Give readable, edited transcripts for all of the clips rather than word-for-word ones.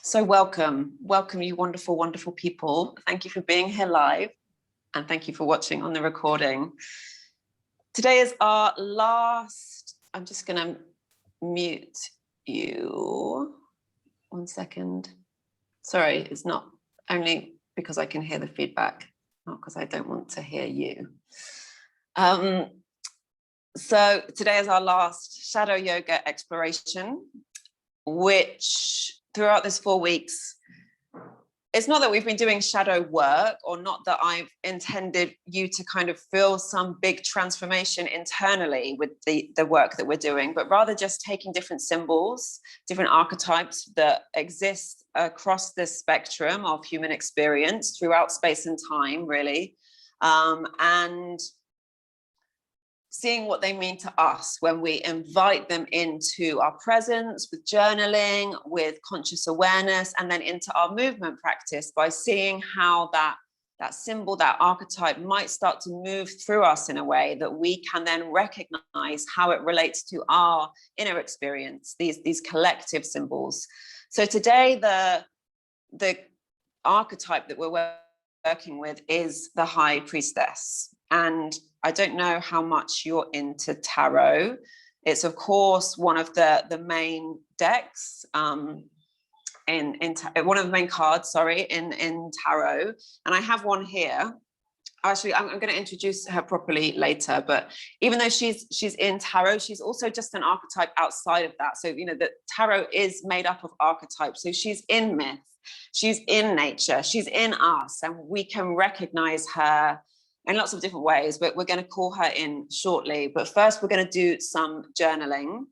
So welcome you wonderful, wonderful people. Thank you for being here live and thank you for watching on the recording. Today is our last, I'm just gonna mute you. 1 second. Sorry, it's not only because I can hear the feedback, not because I don't want to hear you. So today is our last shadow yoga exploration, which throughout this 4 weeks, it's not that we've been doing shadow work or not that I've intended you to kind of feel some big transformation internally with the work that we're doing, but rather just taking different symbols, different archetypes that exist across this spectrum of human experience throughout space and time, really, and seeing what they mean to us when we invite them into our presence with journaling, with conscious awareness, and then into our movement practice by seeing how that symbol, that archetype might start to move through us in a way that we can then recognize how it relates to our inner experience, these collective symbols. So today, the archetype that we're working with is the High Priestess. And I don't know how much you're into tarot. It's of course one of the main decks, one of the main cards, sorry, in tarot. And I have one here. Actually, I'm going to introduce her properly later, but even though she's in tarot, she's also just an archetype outside of that. So, you know, that tarot is made up of archetypes. So she's in myth, she's in nature, she's in us, and we can recognize her in lots of different ways, but we're going to call her in shortly. But first, we're going to do some journaling.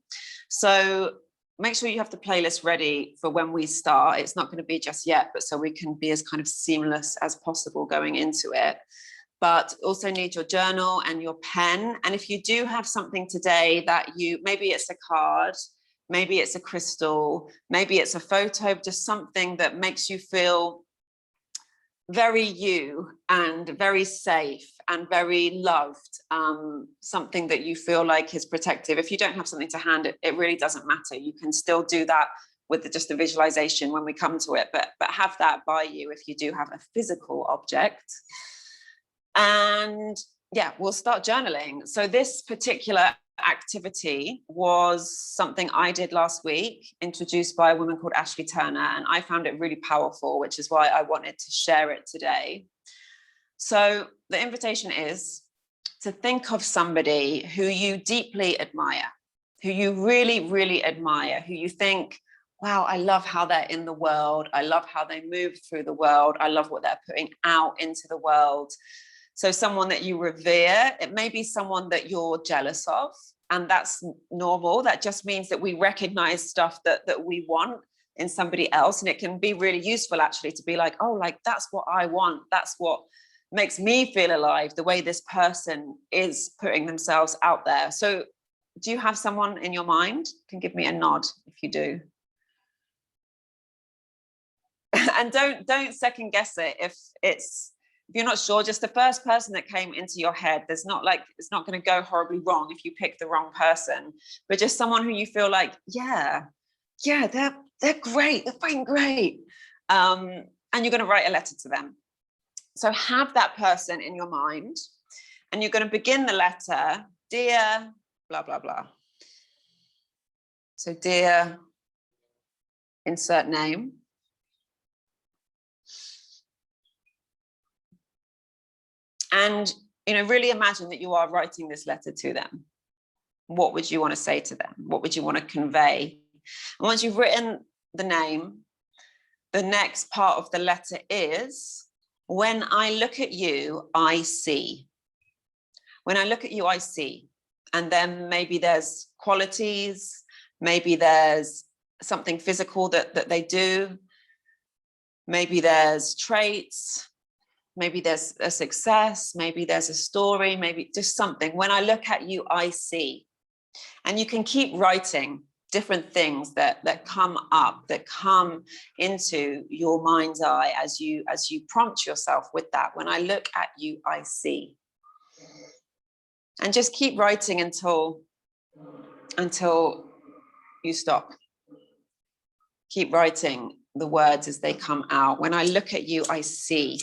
So make sure you have the playlist ready for when we start. It's not going to be just yet, but so we can be as kind of seamless as possible going into it. But also need your journal and your pen. And if you do have something today that maybe it's a card, maybe it's a crystal, maybe it's a photo, just something that makes you feel very you and very safe and very loved, something that you feel like is protective. If you don't have something to hand, it really doesn't matter. You can still do that with just the visualization when we come to it, but have that by you if you do have a physical object. And yeah, we'll start journaling. So this particular activity was something I did last week, introduced by a woman called Ashley Turner, and I found it really powerful, which is why I wanted to share it today. So the invitation is to think of somebody who you deeply admire, who you really, really admire, who you think, wow, I love how they're in the world. I love how they move through the world. I love what they're putting out into the world. So someone that you revere, it may be someone that you're jealous of, and that's normal. That just means that we recognize stuff that we want in somebody else. And it can be really useful actually to be like, oh, like that's what I want. That's what makes me feel alive, the way this person is putting themselves out there. So do you have someone in your mind? You can give me a nod if you do. And don't second guess it if you're not sure, just the first person that came into your head. There's not like, it's not going to go horribly wrong if you pick the wrong person, but just someone who you feel like, yeah, they're great, they're fucking great. And you're going to write a letter to them. So have that person in your mind, and you're going to begin the letter, dear, blah, blah, blah. So dear, insert name. And, you know, really imagine that you are writing this letter to them. What would you want to say to them? What would you want to convey? And once you've written the name, the next part of the letter is, when I look at you, I see. When I look at you, I see. And then maybe there's qualities, maybe there's something physical that they do. Maybe there's traits. Maybe there's a success, maybe there's a story, maybe just something. When I look at you, I see. And you can keep writing different things that come up, that come into your mind's eye as you prompt yourself with that. When I look at you, I see. And just keep writing until you stop. Keep writing the words as they come out. When I look at you, I see.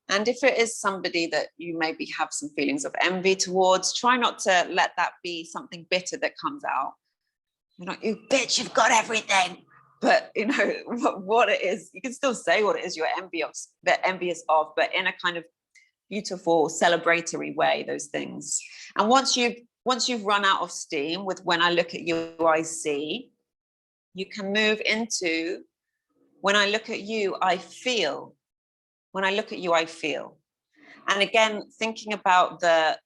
And if it is somebody that you maybe have some feelings of envy towards, try not to let that be something bitter that comes out. You're not, you bitch, you've got everything. But you know what it is, you can still say what it is you're envious of, but in a kind of beautiful, celebratory way, those things. And once you've run out of steam with when I look at you, I see, you can move into when I look at you, I feel. When I look at you, I feel. And again, thinking about the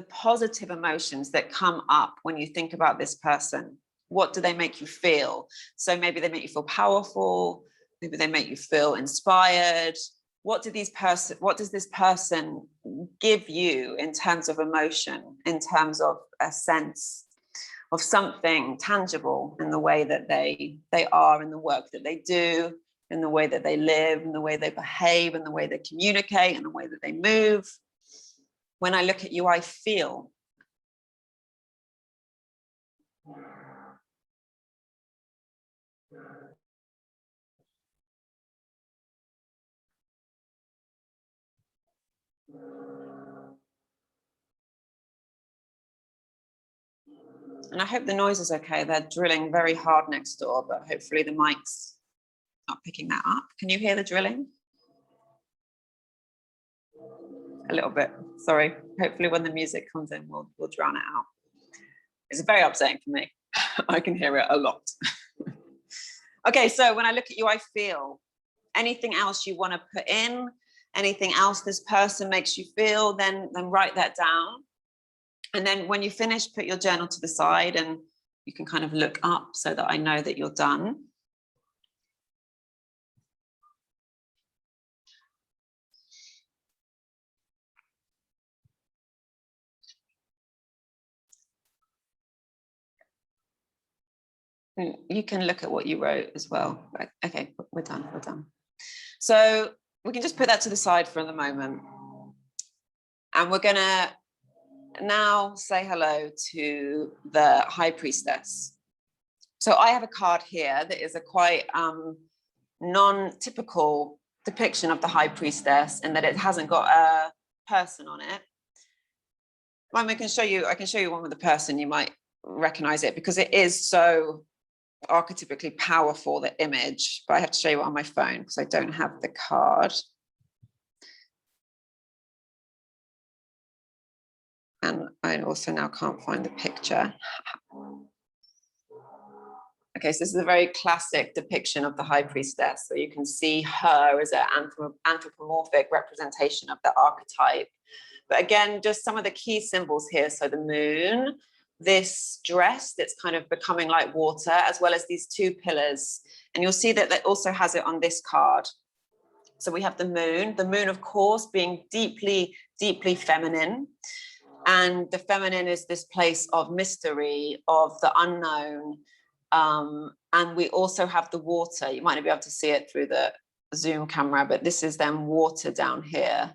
positive emotions that come up when you think about this person. What do they make you feel? So maybe they make you feel powerful. Maybe they make you feel inspired. What does this person give you in terms of emotion, in terms of a sense of something tangible in the way that they are, in the work that they do, in the way that they live, in the way they behave, in the way they communicate, in the way that they move. When I look at you, I feel. And I hope the noise is okay. They're drilling very hard next door, but hopefully the mic's not picking that up. Can you hear the drilling? A little bit, sorry. Hopefully when the music comes in, we'll drown it out. It's very upsetting for me. I can hear it a lot. Okay, so when I look at you, I feel. Anything else you want to put in, anything else this person makes you feel, then write that down. And then when you finish, put your journal to the side and you can kind of look up so that I know that you're done. You can look at what you wrote as well. Right. Okay, we're done. So we can just put that to the side for the moment. And we're gonna now say hello to the High Priestess. So I have a card here that is a quite non-typical depiction of the High Priestess, in that it hasn't got a person on it. Well, I can show you one with a person, you might recognize it because it is so archetypically powerful, the image, but I have to show you it on my phone because I don't have the card. And I also now can't find the picture. Okay, so this is a very classic depiction of the High Priestess. So you can see her as an anthropomorphic representation of the archetype. But again, just some of the key symbols here. So the moon, this dress that's kind of becoming like water, as well as these two pillars. And you'll see that also has it on this card. So we have the moon, of course, being deeply, deeply feminine. And the feminine is this place of mystery, of the unknown. And we also have the water. You might not be able to see it through the Zoom camera, but this is then water down here.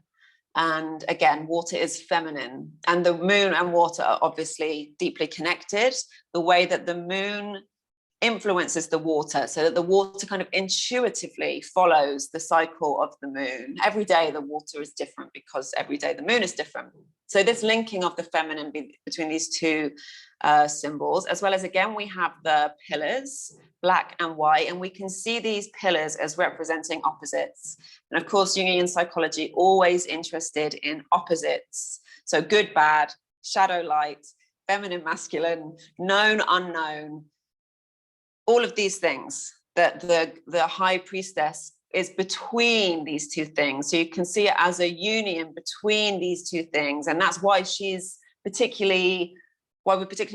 And again, water is feminine, and the moon and water are obviously deeply connected. The way that the moon influences the water, so that the water kind of intuitively follows the cycle of the moon. Every day the water is different because every day the moon is different. So this linking of the feminine between these two symbols, as well as, again, we have the pillars, black and white, and we can see these pillars as representing opposites. And of course, Jungian psychology, always interested in opposites. So good, bad, shadow, light, feminine, masculine, known, unknown, all of these things, that the High Priestess is between these two things. So you can see it as a union between these two things. And that's why we're particularly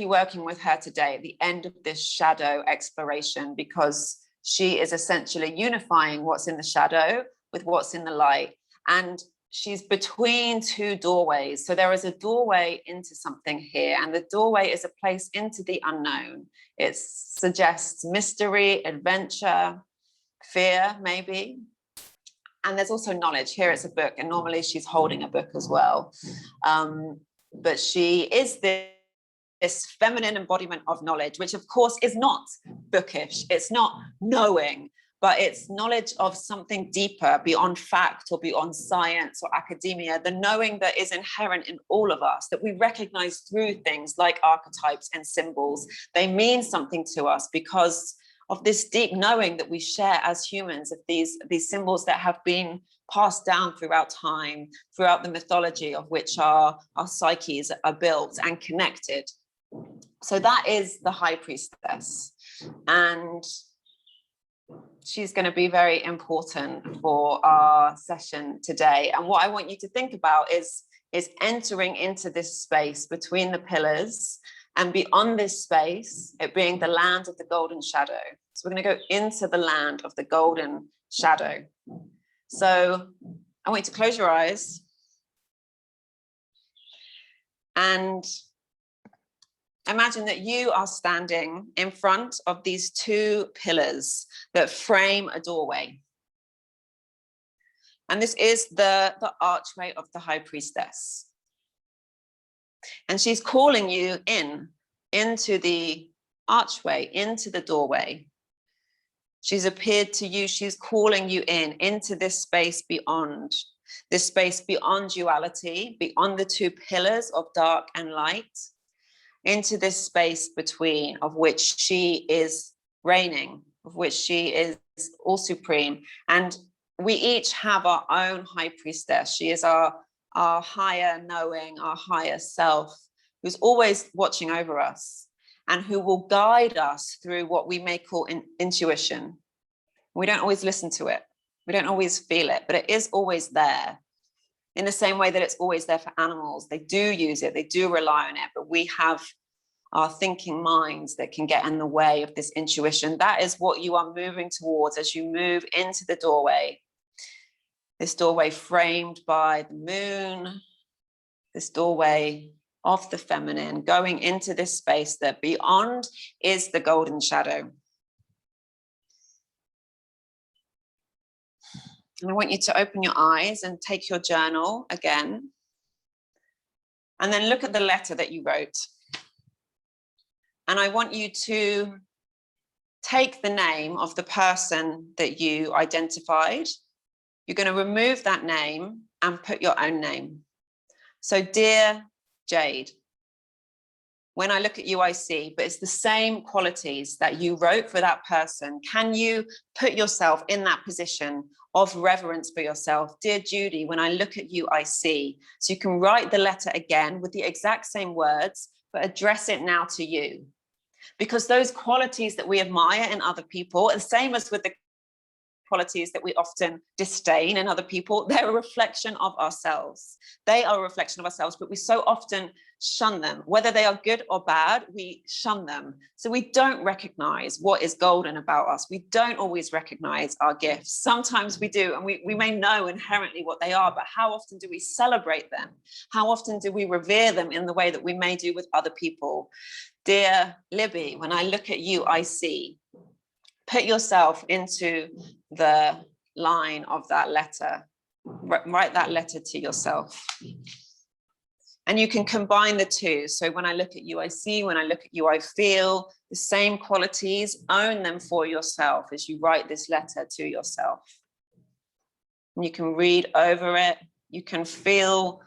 working with her today at the end of this shadow exploration, because she is essentially unifying what's in the shadow with what's in the light. And she's between two doorways. So there is a doorway into something here, and the doorway is a place into the unknown. It suggests mystery, adventure, fear, maybe. And there's also knowledge. Here it's a book, and normally she's holding a book as well. But she is this feminine embodiment of knowledge, which of course is not bookish. It's not knowing, but it's knowledge of something deeper beyond fact or beyond science or academia, the knowing that is inherent in all of us, that we recognize through things like archetypes and symbols. They mean something to us because of this deep knowing that we share as humans, of these symbols that have been passed down throughout time, throughout the mythology of which our psyches are built and connected. So that is the High Priestess. And she's going to be very important for our session today. And what I want you to think about is entering into this space between the pillars, and beyond this space, it being the land of the golden shadow. So we're going to go into the land of the golden shadow. So I want you to close your eyes and imagine that you are standing in front of these two pillars that frame a doorway. And this is the archway of the High Priestess. And she's calling you into the archway, into the doorway. She's appeared to you, she's calling you into this space beyond duality, beyond the two pillars of dark and light, into this space between, of which she is reigning, of which she is all supreme. And we each have our own High Priestess. She is our higher knowing, our higher self, who's always watching over us and who will guide us through what we may call intuition. We don't always listen to it. We don't always feel it, but it is always there. In the same way that it's always there for animals. They do use it, they do rely on it, but we have our thinking minds that can get in the way of this intuition. That is what you are moving towards as you move into the doorway. This doorway framed by the moon, this doorway of the feminine, going into this space that beyond is the golden shadow. And I want you to open your eyes and take your journal again. And then look at the letter that you wrote. And I want you to take the name of the person that you identified. You're going to remove that name and put your own name. So, dear Jade, when I look at you, I see, but it's the same qualities that you wrote for that person. Can you put yourself in that position of reverence for yourself? Dear Judy, when I look at you, I see. So you can write the letter again with the exact same words, but address it now to you. Because those qualities that we admire in other people, the same as with the qualities that we often disdain in other people, they're a reflection of ourselves. They are a reflection of ourselves, but we so often shun them. Whether they are good or bad, we shun them. So we don't recognize what is golden about us. We don't always recognize our gifts. Sometimes we do, and we may know inherently what they are, but how often do we celebrate them? How often do we revere them in the way that we may do with other people? Dear Libby, when I look at you, I see. Put yourself into the line of that letter. Write that letter to yourself. And you can combine the two. So when I look at you, I see. When I look at you, I feel. The same qualities, own them for yourself as you write this letter to yourself. And you can read over it. You can feel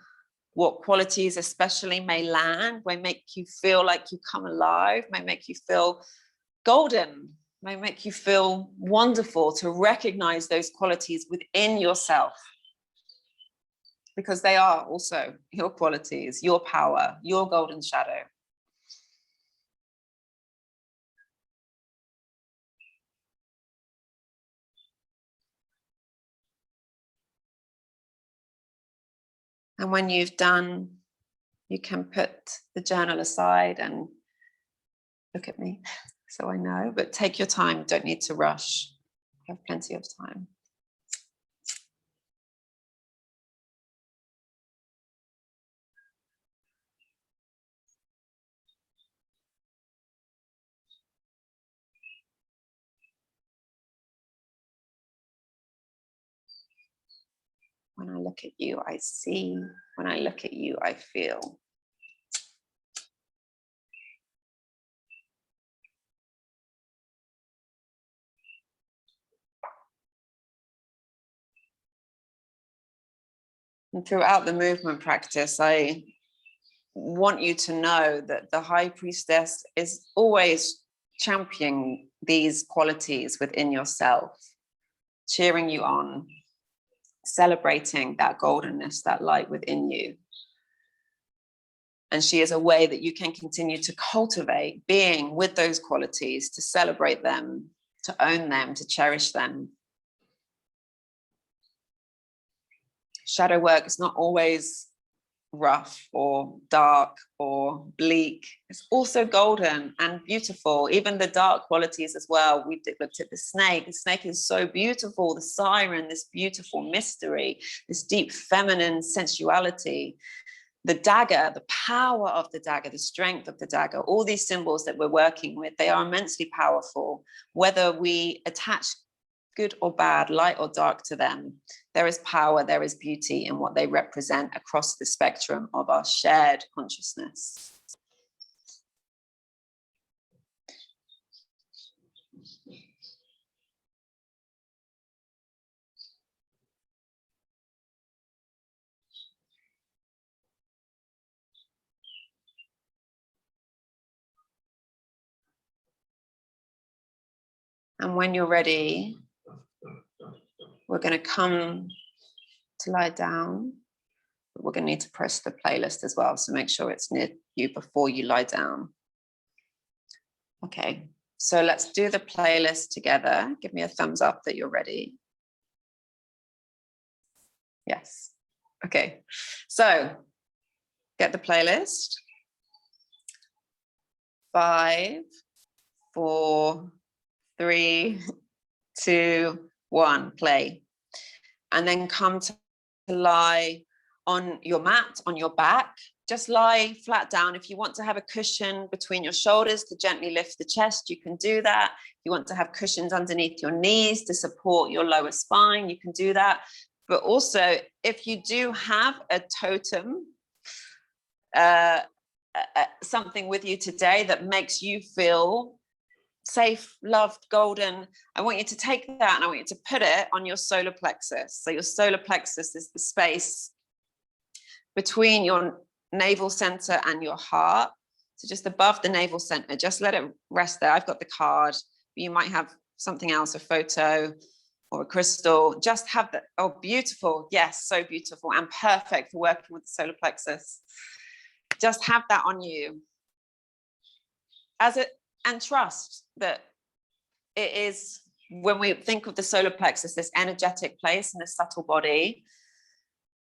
what qualities especially may land, may make you feel like you come alive, may make you feel golden, may make you feel wonderful, to recognize those qualities within yourself, because they are also your qualities, your power, your golden shadow. And when you've done, you can put the journal aside and look at me so I know, but take your time, don't need to rush. You have plenty of time. look at you, I see. When I look at you, I feel. And throughout the movement practice, I want you to know that the High Priestess is always championing these qualities within yourself, cheering you on, celebrating that goldenness, that light within you. And she is a way that you can continue to cultivate being with those qualities, to celebrate them, to own them, to cherish them. Shadow work is not always rough or dark or bleak. It's also golden and beautiful, even the dark qualities as well. We looked at the snake. The snake is so beautiful, the siren, this beautiful mystery, this deep feminine sensuality. The dagger, the power of the dagger, the strength of the dagger, all these symbols that we're working with, they are immensely powerful. Whether we attach good or bad, light or dark to them, there is power, there is beauty in what they represent across the spectrum of our shared consciousness. And when you're ready, we're going to come to lie down. But we're going to need to press the playlist as well, so make sure it's near you before you lie down. Okay, so let's do the playlist together. Give me a thumbs up that you're ready. Yes. Okay, so get the playlist. 5, 4, 3, 2, 1, play. And then come to lie on your mat, on your back. Just lie flat down. If you want to have a cushion between your shoulders to gently lift the chest, you can do that. If you want to have cushions underneath your knees to support your lower spine, you can do that. But also, if you do have a totem, something with you today that makes you feel safe, loved, golden, I want you to take that and I want you to put it on your solar plexus. So your solar plexus is the space between your navel center and your heart. So just above the navel center, just let it rest there. I've got the card, but you might have something else, a photo or a crystal. Just have that. Oh, beautiful. Yes, so beautiful and perfect for working with the solar plexus. Just have that on you. And trust that it is, when we think of the solar plexus, this energetic place in the subtle body,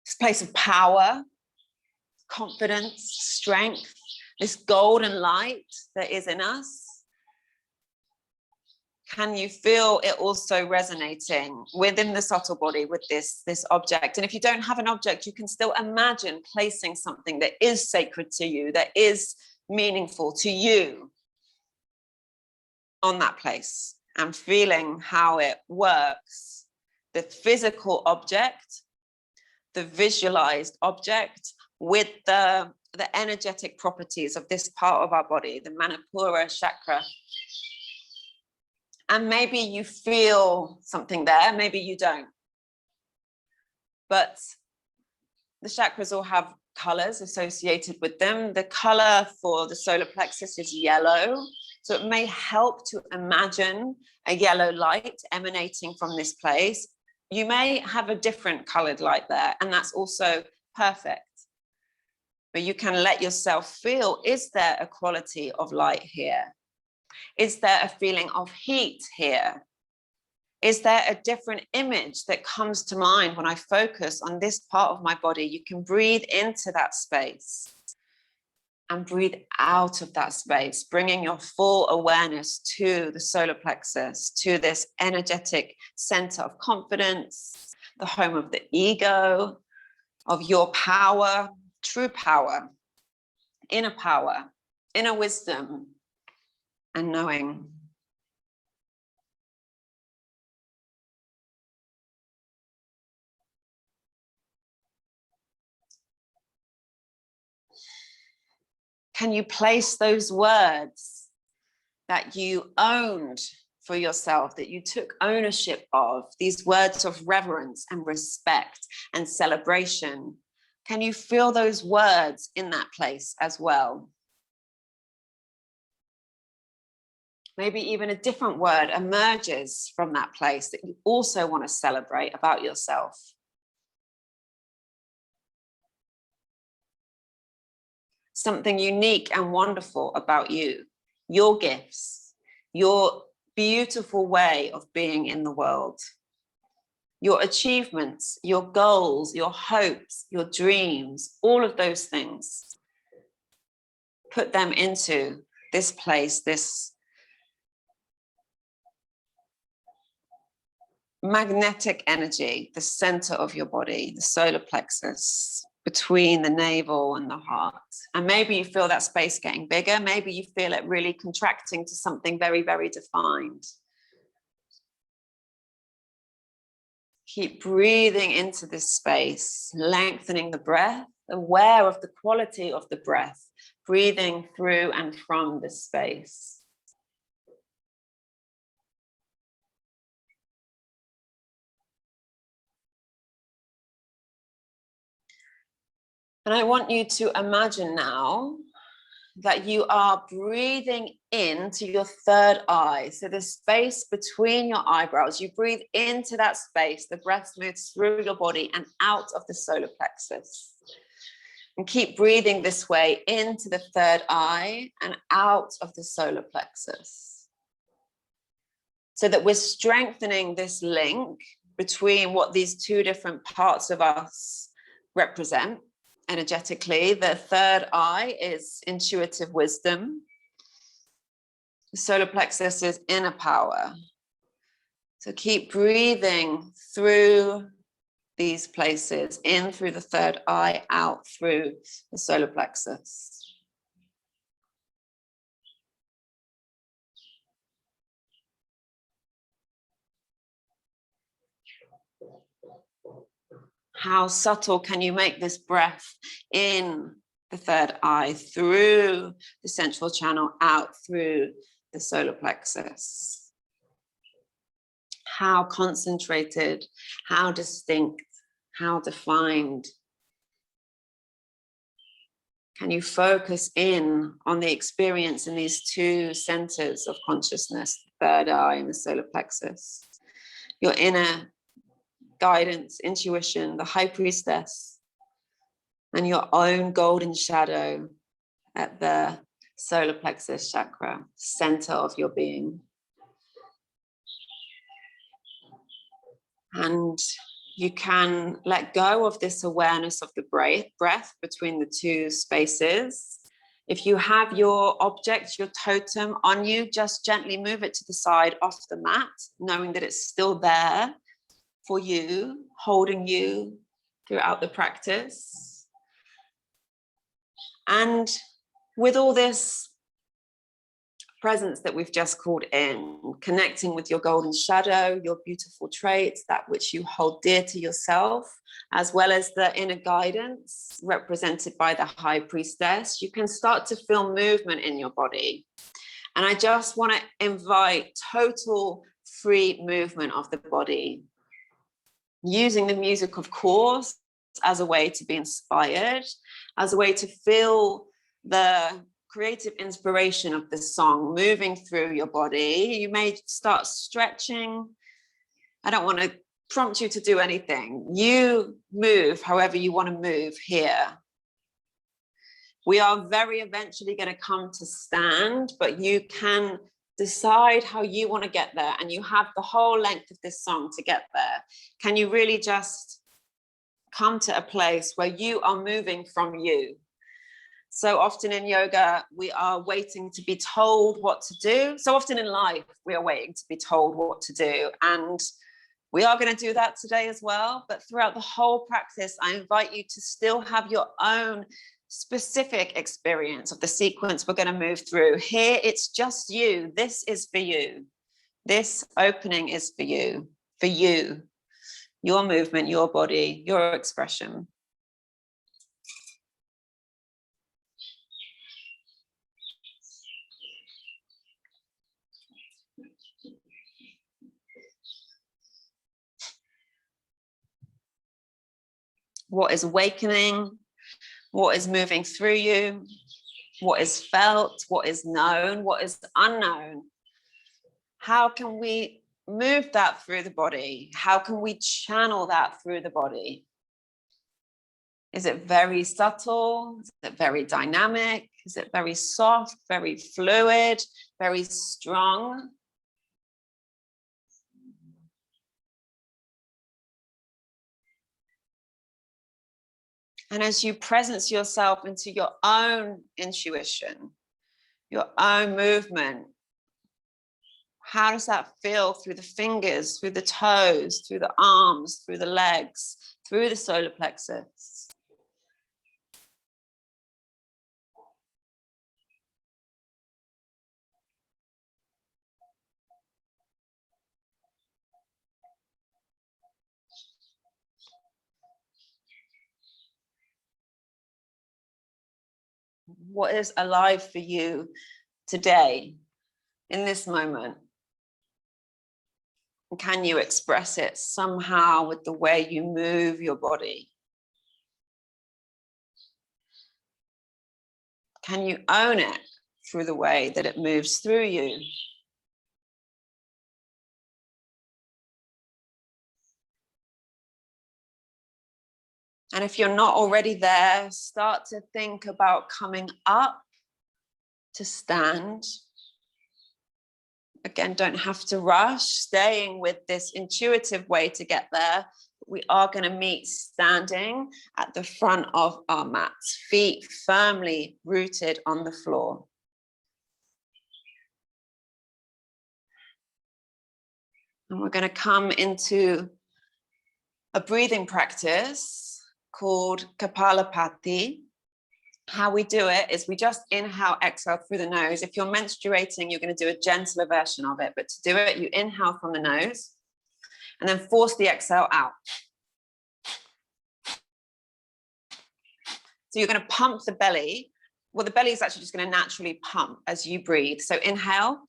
this place of power, confidence, strength, this golden light that is in us. Can you feel it also resonating within the subtle body with this object? And if you don't have an object, you can still imagine placing something that is sacred to you, that is meaningful to you on that place, and feeling how it works. The physical object, the visualized object, with the energetic properties of this part of our body, the Manipura chakra. And maybe you feel something there, maybe you don't. But the chakras all have colors associated with them. The color for the solar plexus is yellow. So it may help to imagine a yellow light emanating from this place. You may have a different colored light there, and that's also perfect. But you can let yourself feel, is there a quality of light here? Is there a feeling of heat here? Is there a different image that comes to mind when I focus on this part of my body? You can breathe into that space and breathe out of that space, bringing your full awareness to the solar plexus, to this energetic center of confidence, the home of the ego, of your power, true power, inner wisdom, and knowing. Can you place those words that you owned for yourself, that you took ownership of, these words of reverence and respect and celebration? Can you feel those words in that place as well? Maybe even a different word emerges from that place that you also want to celebrate about yourself. Something unique and wonderful about you, your gifts, your beautiful way of being in the world, your achievements, your goals, your hopes, your dreams, all of those things. Put them into this place, this magnetic energy, the center of your body, the solar plexus, between the navel and the heart. And maybe you feel that space getting bigger. Maybe you feel it really contracting to something very, very defined. Keep breathing into this space, lengthening the breath, aware of the quality of the breath, breathing through and from this space. And I want you to imagine now that you are breathing into your third eye. So the space between your eyebrows, you breathe into that space, the breath moves through your body and out of the solar plexus. And keep breathing this way into the third eye and out of the solar plexus. So that we're strengthening this link between what these two different parts of us represent. Energetically, the third eye is intuitive wisdom. The solar plexus is inner power. So keep breathing through these places, in through the third eye, out through the solar plexus. How subtle can you make this breath in the third eye, through the central channel, out through the solar plexus? How concentrated, how distinct, how defined? Can you focus in on the experience in these two centers of consciousness, the third eye and the solar plexus? Your inner guidance, intuition, the High Priestess, and your own golden shadow at the solar plexus chakra, center of your being. And you can let go of this awareness of the breath between the two spaces. If you have your object, your totem on you, just gently move it to the side off the mat, knowing that it's still there for you, holding you throughout the practice. And with all this presence that we've just called in, connecting with your golden shadow, your beautiful traits, that which you hold dear to yourself, as well as the inner guidance represented by the High Priestess, you can start to feel movement in your body. And I just want to invite total free movement of the body, using the music, of course, as a way to be inspired, as a way to feel the creative inspiration of the song moving through your body. You may start stretching. I don't want to prompt you to do anything. You move however you want to move here. We are very eventually going to come to stand, but you can decide how you want to get there, and you have the whole length of this song to get there. Can you really just come to a place where you are moving from you? So often in yoga, we are waiting to be told what to do. So often in life, we are waiting to be told what to do. And we are going to do that today as well. But throughout the whole practice, I invite you to still have your own specific experience of the sequence we're going to move through. Here, it's just you. This is for you. This opening is for you, your movement, your body, your expression. what is awakening, what is moving through you, what is felt, what is known, what is unknown. How can we move that through the body? How can we channel that through the body? Is it very subtle? Is it very dynamic? Is it very soft, very fluid, very strong? And as you presence yourself into your own intuition, your own movement, how does that feel through the fingers, through the toes, through the arms, through the legs, through the solar plexus? What is alive for you today, in this moment? Can you express it somehow with the way you move your body? Can you own it through the way that it moves through you? And if you're not already there, start to think about coming up to stand. Again, don't have to rush, staying with this intuitive way to get there. We are going to meet standing at the front of our mats, feet firmly rooted on the floor. And we're going to come into a breathing practice called Kapalabhati. How we do it is we just inhale, exhale through the nose. If you're menstruating, you're going to do a gentler version of it. But to do it, you inhale from the nose and then force the exhale out. So you're going to pump the belly. Well, the belly is actually just going to naturally pump as you breathe. So inhale.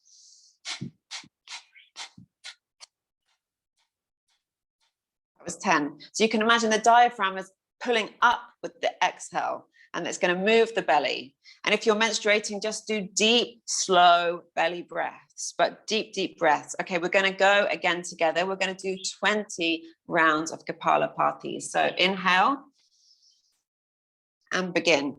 That was 10. So you can imagine the diaphragm is pulling up with the exhale, and it's going to move the belly. And if you're menstruating, just do deep, slow belly breaths, but deep, deep breaths. Okay, we're going to go again together. We're going to do 20 rounds of Kapalabhati. So inhale and begin.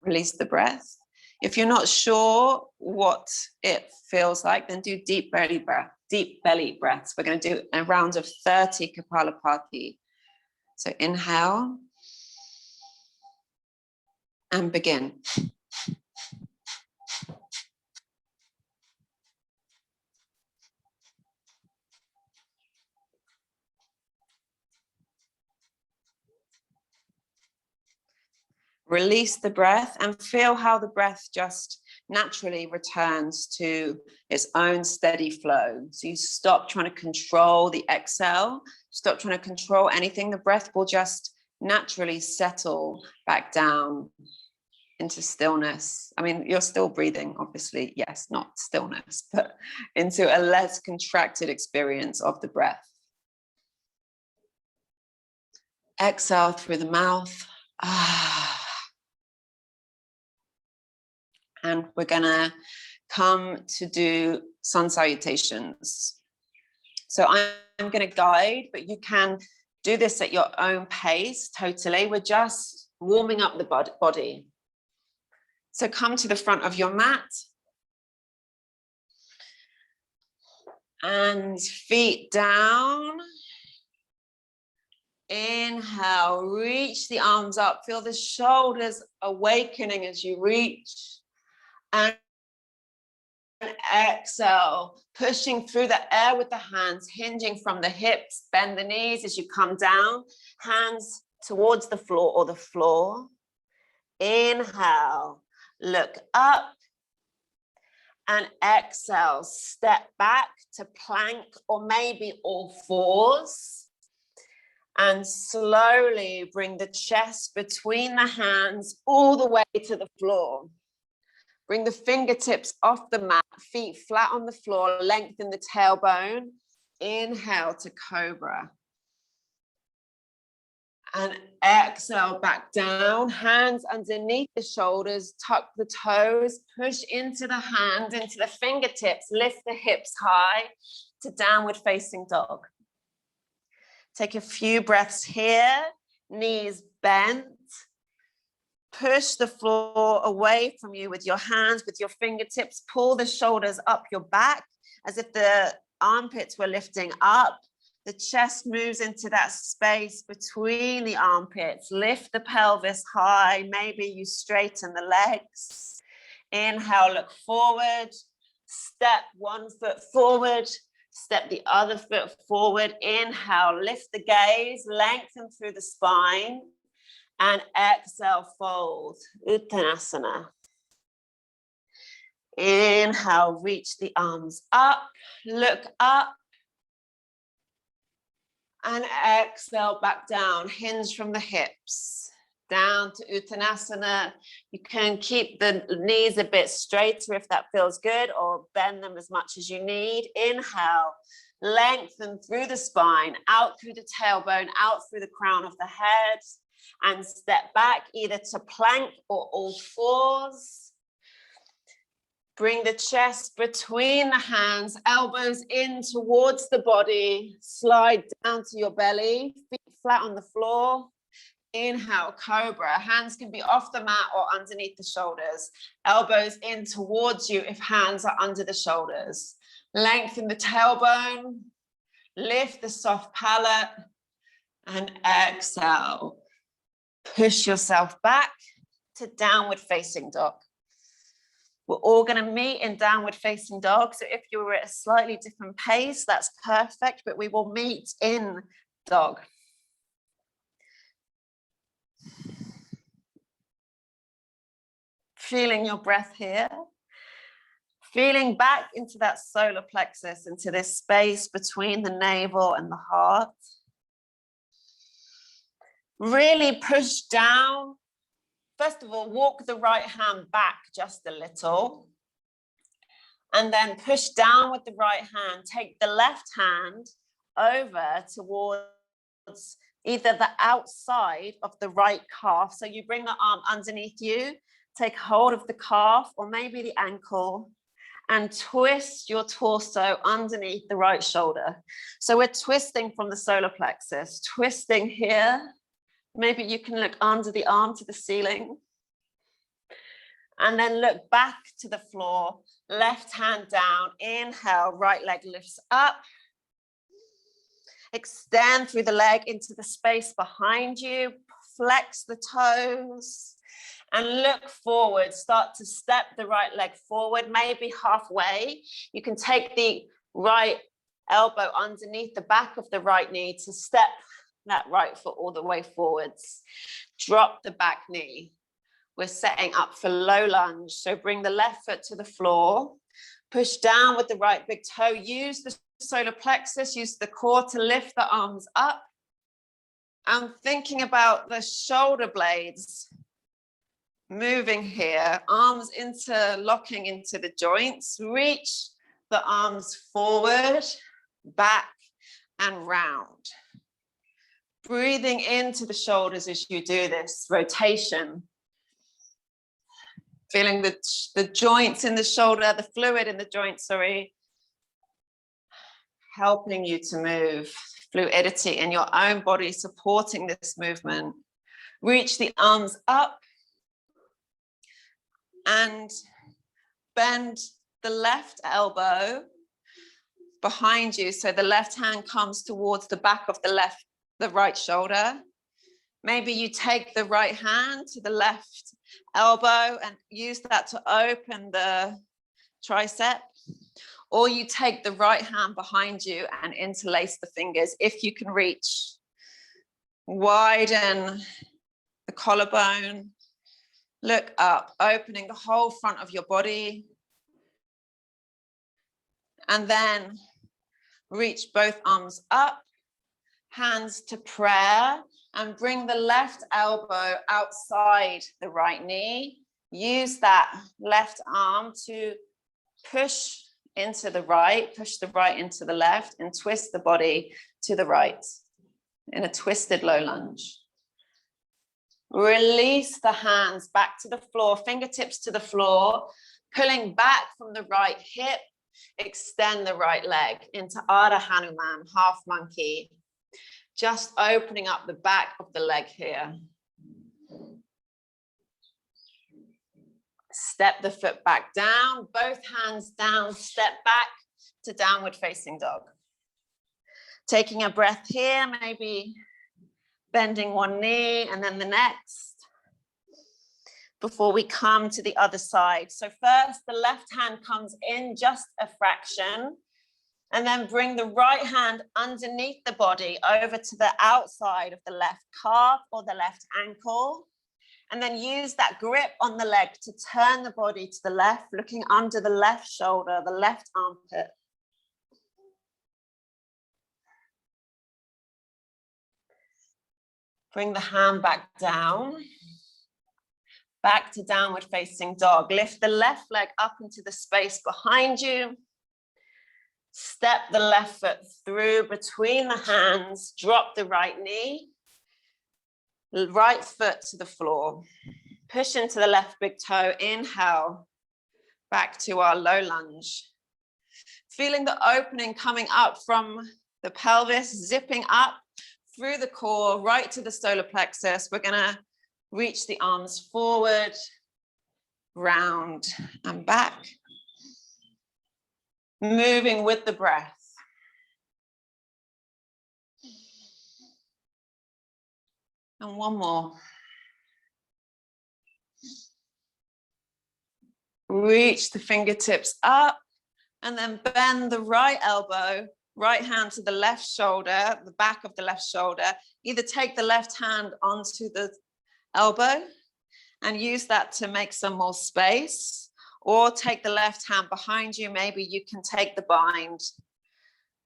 Release the breath. If you're not sure what it feels like, then do deep belly breaths. We're going to do a round of 30 Kapalabhati. So inhale and begin. Release the breath and feel how the breath just naturally returns to its own steady flow. So you stop trying to control the exhale, stop trying to control anything. The breath will just naturally settle back down into stillness. I mean, you're still breathing, obviously. Yes, not stillness, but into a less contracted experience of the breath. Exhale through the mouth. And we're gonna come to do sun salutations. So I'm gonna guide, but you can do this at your own pace, totally. We're just warming up the body. So come to the front of your mat. And feet down. Inhale, reach the arms up. Feel the shoulders awakening as you reach. And exhale, pushing through the air with the hands, hinging from the hips. Bend the knees as you come down, hands towards the floor or the floor. Inhale, look up, and exhale, step back to plank or maybe all fours. And slowly bring the chest between the hands all the way to the floor. Bring the fingertips off the mat, feet flat on the floor, lengthen the tailbone. Inhale to cobra. And exhale back down, hands underneath the shoulders, tuck the toes, push into the hand, into the fingertips, lift the hips high to downward facing dog. Take a few breaths here, knees bent. Push the floor away from you with your hands, with your fingertips. Pull the shoulders up your back as if the armpits were lifting up. The chest moves into that space between the armpits. Lift the pelvis high. Maybe you straighten the legs. Inhale, look forward. Step one foot forward. Step the other foot forward. Inhale, lift the gaze, lengthen through the spine. And exhale, fold, Uttanasana. Inhale, reach the arms up, look up. And exhale, back down, hinge from the hips. Down to Uttanasana. You can keep the knees a bit straighter if that feels good, or bend them as much as you need. Inhale, lengthen through the spine, out through the tailbone, out through the crown of the head. And step back either to plank or all fours. Bring the chest between the hands, elbows in towards the body. Slide down to your belly, feet flat on the floor. Inhale, cobra. Hands can be off the mat or underneath the shoulders. Elbows in towards you if hands are under the shoulders. Lengthen the tailbone. Lift the soft palate. And exhale. Push yourself back to downward facing dog. We're all going to meet in downward facing dog. So if you're at a slightly different pace, that's perfect, but we will meet in dog. Feeling your breath here. Feeling back into that solar plexus, into this space between the navel and the heart. Really push down. First of all, walk the right hand back just a little. And then push down with the right hand. Take the left hand over towards either the outside of the right calf. So you bring the arm underneath you, take hold of the calf or maybe the ankle, and twist your torso underneath the right shoulder. So we're twisting from the solar plexus, twisting here. Maybe you can look under the arm to the ceiling. And then look back to the floor, left hand down. Inhale, right leg lifts up. Extend through the leg into the space behind you. Flex the toes and look forward. Start to step the right leg forward, maybe halfway. You can take the right elbow underneath the back of the right knee to step that right foot all the way forwards. Drop the back knee. We're setting up for low lunge. So bring the left foot to the floor. Push down with the right big toe. Use the solar plexus, use the core to lift the arms up. I'm thinking about the shoulder blades moving here, arms interlocking into the joints. Reach the arms forward, back, and round. Breathing into the shoulders as you do this rotation. Feeling the joints in the shoulder, the fluid in the joint, sorry, helping you to move. Fluidity in your own body supporting this movement. Reach the arms up and bend the left elbow behind you. So the left hand comes towards the back of the right shoulder. Maybe you take the right hand to the left elbow and use that to open the tricep. Or you take the right hand behind you and interlace the fingers if you can reach. Widen the collarbone. Look up, opening the whole front of your body. And then reach both arms up. hands to prayer, and bring the left elbow outside the right knee. Use that left arm to push into the right, push the right into the left, and twist the body to the right in a twisted low lunge. Release the hands back to the floor, fingertips to the floor, pulling back from the right hip. Extend the right leg into Ardha Hanuman, half monkey. Just opening up the back of the leg here. Step the foot back down, both hands down, step back to downward facing dog. Taking a breath here, maybe bending one knee and then the next, before we come to the other side. So first, the left hand comes in just a fraction, and then bring the right hand underneath the body over to the outside of the left calf or the left ankle. And then use that grip on the leg to turn the body to the left, looking under the left shoulder, the left armpit. Bring the hand back down, back to downward facing dog. Lift the left leg up into the space behind you. Step the left foot through between the hands, drop the right knee, right foot to the floor. Push into the left big toe, inhale, back to our low lunge. Feeling the opening coming up from the pelvis, zipping up through the core, right to the solar plexus. We're gonna reach the arms forward, round and back. Moving with the breath. And one more. Reach the fingertips up and then bend the right elbow, right hand to the left shoulder, the back of the left shoulder. Either take the left hand onto the elbow and use that to make some more space, or take the left hand behind you. Maybe you can take the bind,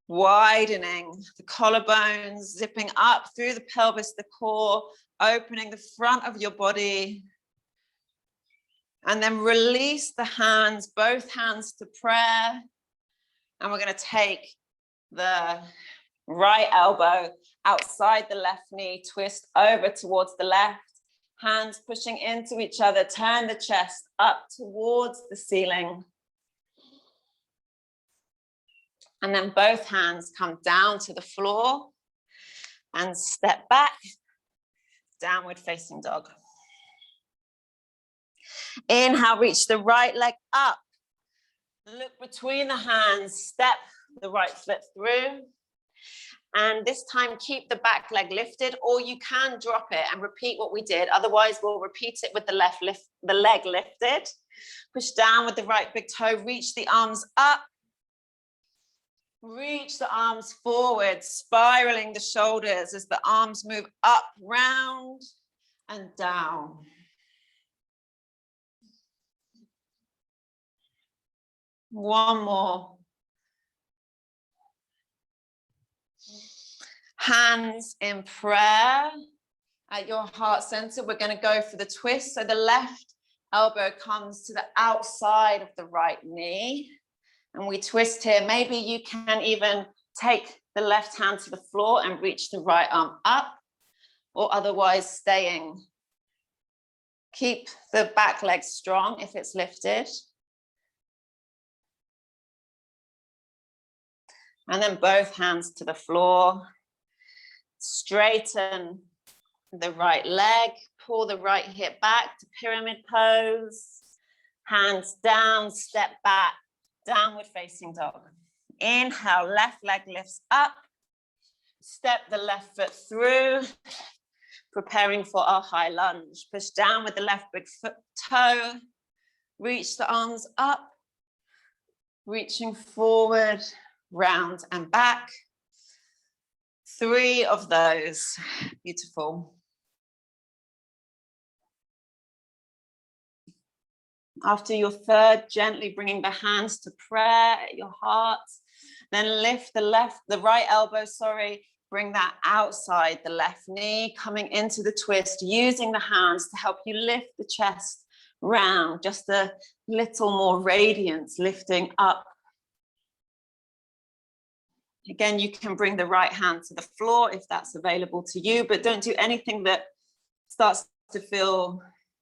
widening the collarbones, zipping up through the pelvis, the core, opening the front of your body. And then release the hands, both hands to prayer. And we're going to take the right elbow outside the left knee, twist over towards the left. Hands pushing into each other, turn the chest up towards the ceiling. And then both hands come down to the floor and step back, downward facing dog. Inhale, reach the right leg up. Look between the hands, step the right foot through. And this time, keep the back leg lifted, or you can drop it and repeat what we did. Otherwise, we'll repeat it with the the leg lifted. Push down with the right big toe, reach the arms up. Reach the arms forward, spiraling the shoulders as the arms move up, round, and down. One more. Hands in prayer at your heart center. We're going to go for the twist. So the left elbow comes to the outside of the right knee. And we twist here. Maybe you can even take the left hand to the floor and reach the right arm up, or otherwise staying. Keep the back leg strong if it's lifted. And then both hands to the floor. Straighten the right leg, pull the right hip back to pyramid pose. Hands down, step back, downward facing dog. Inhale, left leg lifts up. Step the left foot through, preparing for our high lunge. Push down with the left big foot toe. Reach the arms up, reaching forward, round and back. 3 of those. Beautiful. After your third, gently bringing the hands to prayer at your heart. Then lift the right elbow, bring that outside the left knee, coming into the twist, using the hands to help you lift the chest round, just a little more radiance lifting up. Again, you can bring the right hand to the floor if that's available to you, but don't do anything that starts to feel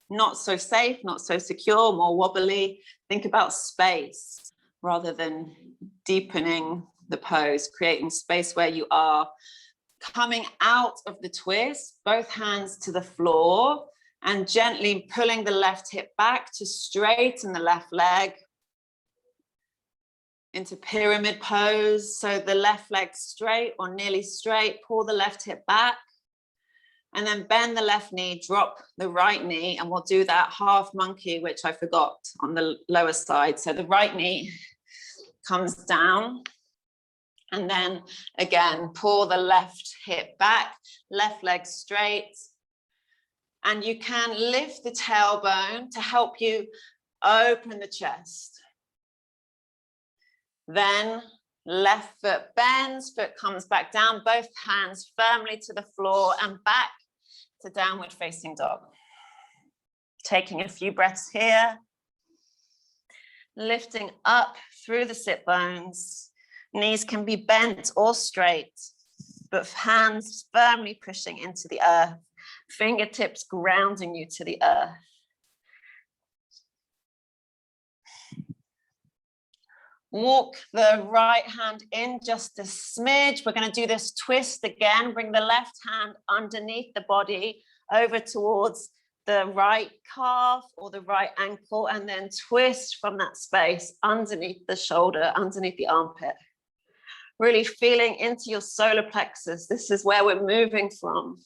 not so safe, not so secure, more wobbly. Think about space rather than deepening the pose, creating space where you are. Coming out of the twist, both hands to the floor and gently pulling the left hip back to straighten the left leg into pyramid pose. So the left leg straight or nearly straight, pull the left hip back and then bend the left knee, drop the right knee, and we'll do that half monkey, which I forgot on the lower side. So the right knee comes down. And then again, pull the left hip back, left leg straight. And you can lift the tailbone to help you open the chest. Then left foot bends, foot comes back down, both hands firmly to the floor and back to downward facing dog. Taking a few breaths here. Lifting up through the sit bones. Knees can be bent or straight, but hands firmly pushing into the earth, fingertips grounding you to the earth. Walk the right hand in just a smidge. We're going to do this twist again. Bring the left hand underneath the body over towards the right calf or the right ankle, and then twist from that space underneath the shoulder, underneath the armpit. Really feeling into your solar plexus. This is where we're moving from.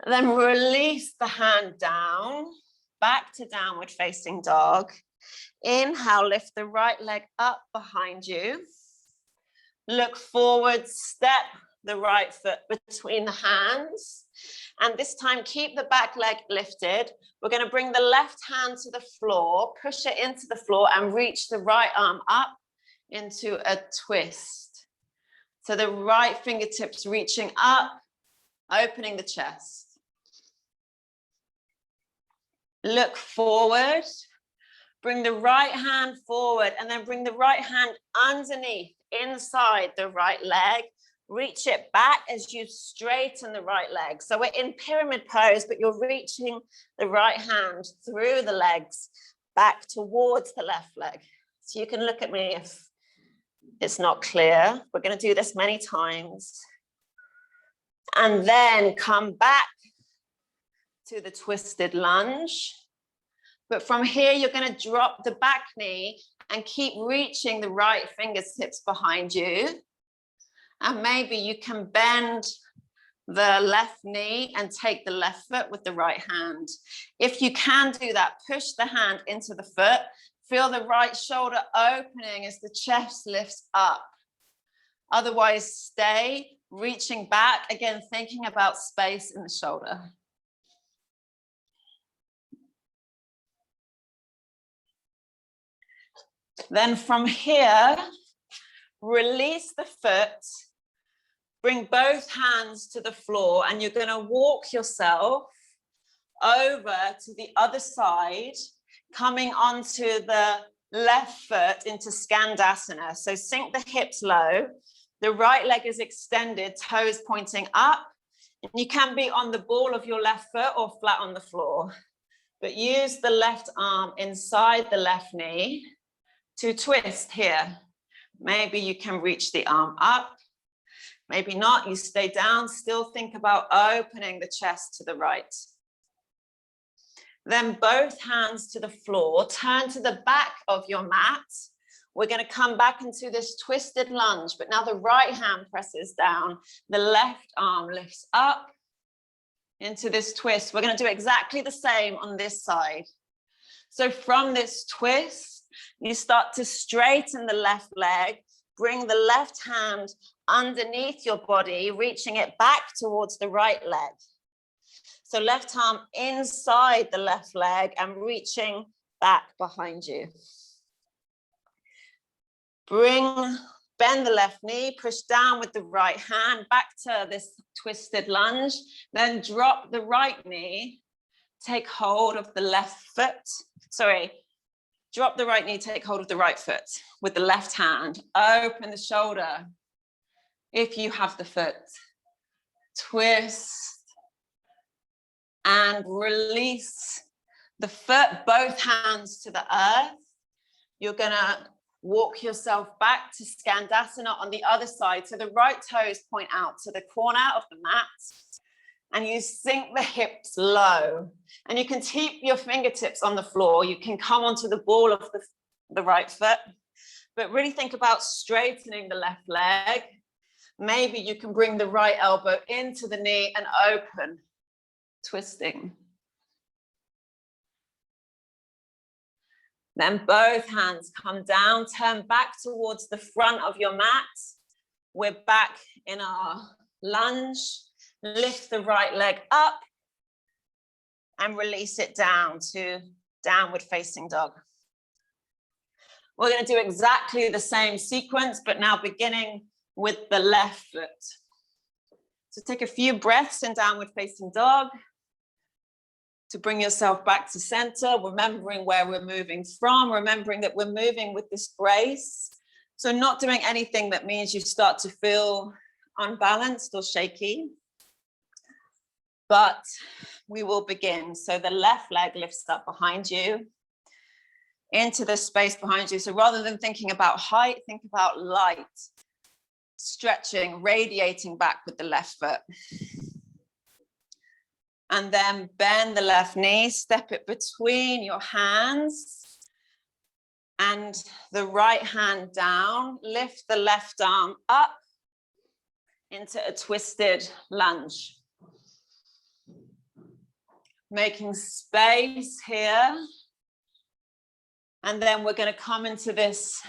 Then release the hand down, back to downward facing dog. Inhale, lift the right leg up behind you. Look forward, step the right foot between the hands. And this time, keep the back leg lifted. We're going to bring the left hand to the floor, push it into the floor and reach the right arm up into a twist. So the right fingertips reaching up, opening the chest. Look forward, bring the right hand forward and then bring the right hand underneath, inside the right leg. Reach it back as you straighten the right leg. So we're in pyramid pose, but you're reaching the right hand through the legs back towards the left leg. So you can look at me if it's not clear. We're going to do this many times. And then come back to the twisted lunge. But from here, you're going to drop the back knee and keep reaching the right fingertips behind you. And maybe you can bend the left knee and take the left foot with the right hand. If you can do that, push the hand into the foot. Feel the right shoulder opening as the chest lifts up. Otherwise, stay reaching back. Again, thinking about space in the shoulder. Then from here, release the foot. Bring both hands to the floor and you're going to walk yourself over to the other side, coming onto the left foot into Skandasana. So sink the hips low. The right leg is extended, toes pointing up. And you can be on the ball of your left foot or flat on the floor. But use the left arm inside the left knee to twist here. Maybe you can reach the arm up. Maybe not, you stay down, still think about opening the chest to the right. Then both hands to the floor, turn to the back of your mat. We're going to come back into this twisted lunge, but now the right hand presses down, the left arm lifts up into this twist. We're going to do exactly the same on this side. So from this twist, you start to straighten the left leg, bring the left hand underneath your body, reaching it back towards the right leg. So left arm inside the left leg and reaching back behind you. Bring Bend the left knee, push down with the right hand, back to this twisted lunge, then drop the right knee, take hold of the left foot. Sorry, drop the right knee, take hold of the right foot with the left hand, open the shoulder. If you have the foot, twist and release the foot, both hands to the earth. You're gonna walk yourself back to Skandasana on the other side. So the right toes point out to the corner of the mat and you sink the hips low. And you can keep your fingertips on the floor. You can come onto the ball of the right foot, but really think about straightening the left leg. Maybe you can bring the right elbow into the knee and open, twisting. Then both hands come down, turn back towards the front of your mat. We're back in our lunge. Lift the right leg up and release it down to downward facing dog. We're going to do exactly the same sequence, but now beginning with the left foot. So take a few breaths in downward facing dog to bring yourself back to center, remembering where we're moving from, remembering that we're moving with this grace. So not doing anything that means you start to feel unbalanced or shaky, but we will begin. So the left leg lifts up behind you into the space behind you. So rather than thinking about height, think about light, stretching, radiating back with the left foot. And then bend the left knee, step it between your hands and the right hand down, lift the left arm up into a twisted lunge. Making space here. And then we're going to come into this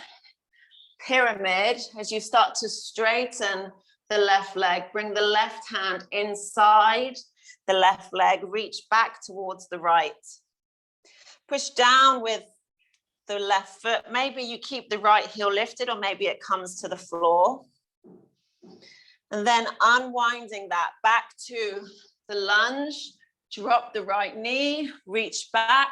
pyramid as you start to straighten the left leg. Bring the left hand inside the left leg, reach back towards the right. Push down with the left foot. Maybe you keep the right heel lifted, or maybe it comes to the floor. And then unwinding that back to the lunge, drop the right knee, reach back.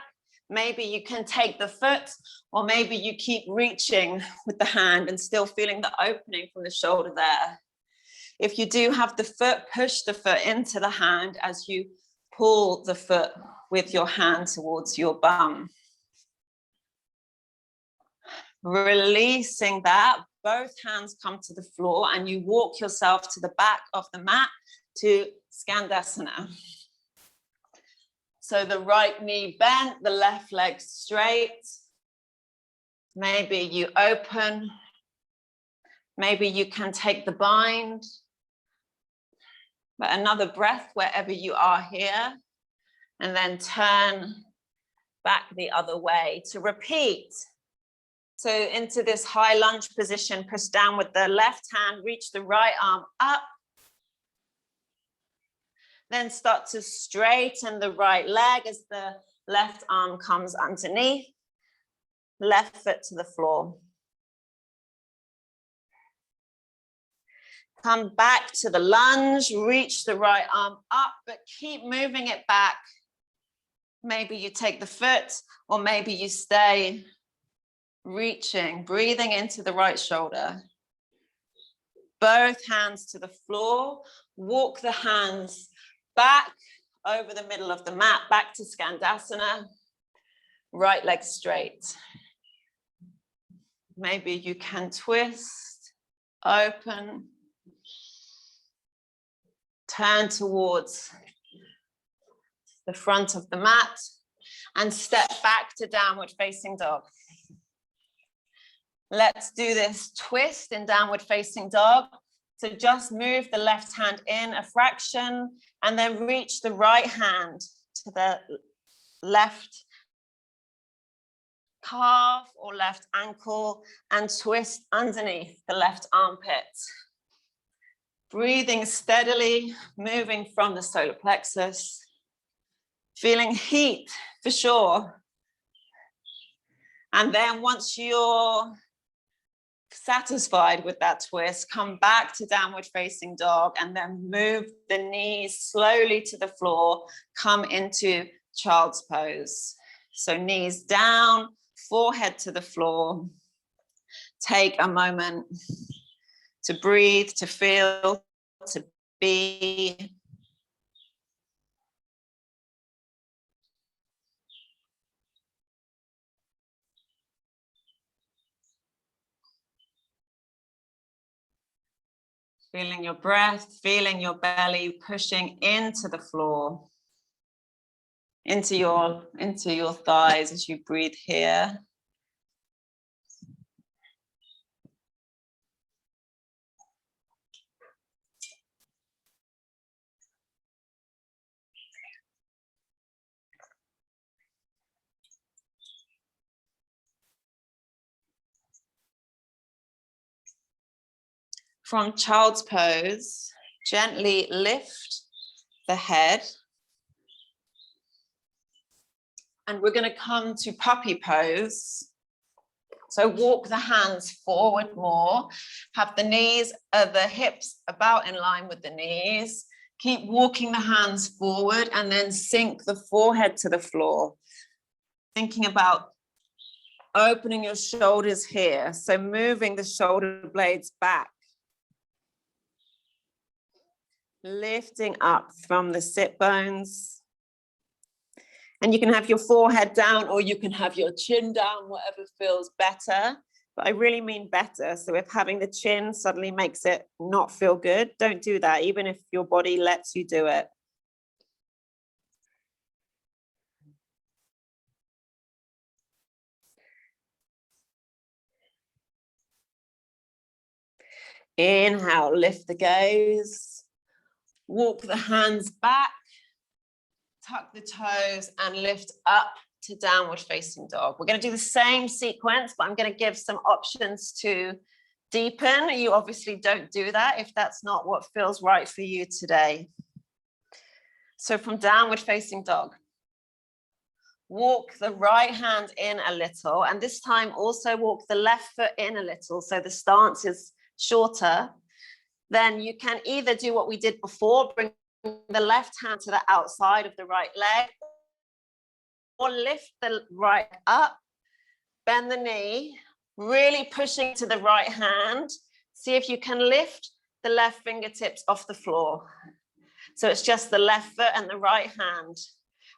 Maybe you can take the foot, or maybe you keep reaching with the hand and still feeling the opening from the shoulder there. If you do have the foot, push the foot into the hand as you pull the foot with your hand towards your bum. Releasing that, both hands come to the floor and you walk yourself to the back of the mat to Skandasana. So the right knee bent, the left leg straight. Maybe you open. Maybe you can take the bind. But another breath wherever you are here. And then turn back the other way to repeat. So into this high lunge position, push down with the left hand, reach the right arm up. Then start to straighten the right leg as the left arm comes underneath. Left foot to the floor. Come back to the lunge, reach the right arm up, but keep moving it back. Maybe you take the foot, or maybe you stay reaching, breathing into the right shoulder. Both hands to the floor. Walk the hands back over the middle of the mat, back to Skandasana. Right leg straight. Maybe you can twist, open, turn towards the front of the mat and step back to downward facing dog. Let's do this twist in downward facing dog. So just move the left hand in a fraction and then reach the right hand to the left calf or left ankle and twist underneath the left armpit. Breathing steadily, moving from the solar plexus. Feeling heat for sure. And then once you're satisfied with that twist, come back to downward facing dog, and then move the knees slowly to the floor, come into child's pose. So knees down, forehead to the floor. Take a moment to breathe, to feel, to be. Feeling your breath, feeling your belly pushing into the floor, into your thighs as you breathe here. From child's pose, gently lift the head. And we're going to come to puppy pose. So walk the hands forward more. Have the knees, the hips about in line with the knees. Keep walking the hands forward and then sink the forehead to the floor. Thinking about opening your shoulders here. So moving the shoulder blades back. Lifting up from the sit bones. And you can have your forehead down or you can have your chin down, whatever feels better. But I really mean better. So if having the chin suddenly makes it not feel good, don't do that, even if your body lets you do it. Inhale, lift the gaze. Walk the hands back. Tuck the toes and lift up to downward facing dog. We're going to do the same sequence, but I'm going to give some options to deepen. You obviously don't do that if that's not what feels right for you today. So from downward facing dog, walk the right hand in a little, and this time also walk the left foot in a little, so the stance is shorter. Then you can either do what we did before, bring the left hand to the outside of the right leg, or lift the right up, bend the knee, really pushing to the right hand. See if you can lift the left fingertips off the floor. So it's just the left foot and the right hand.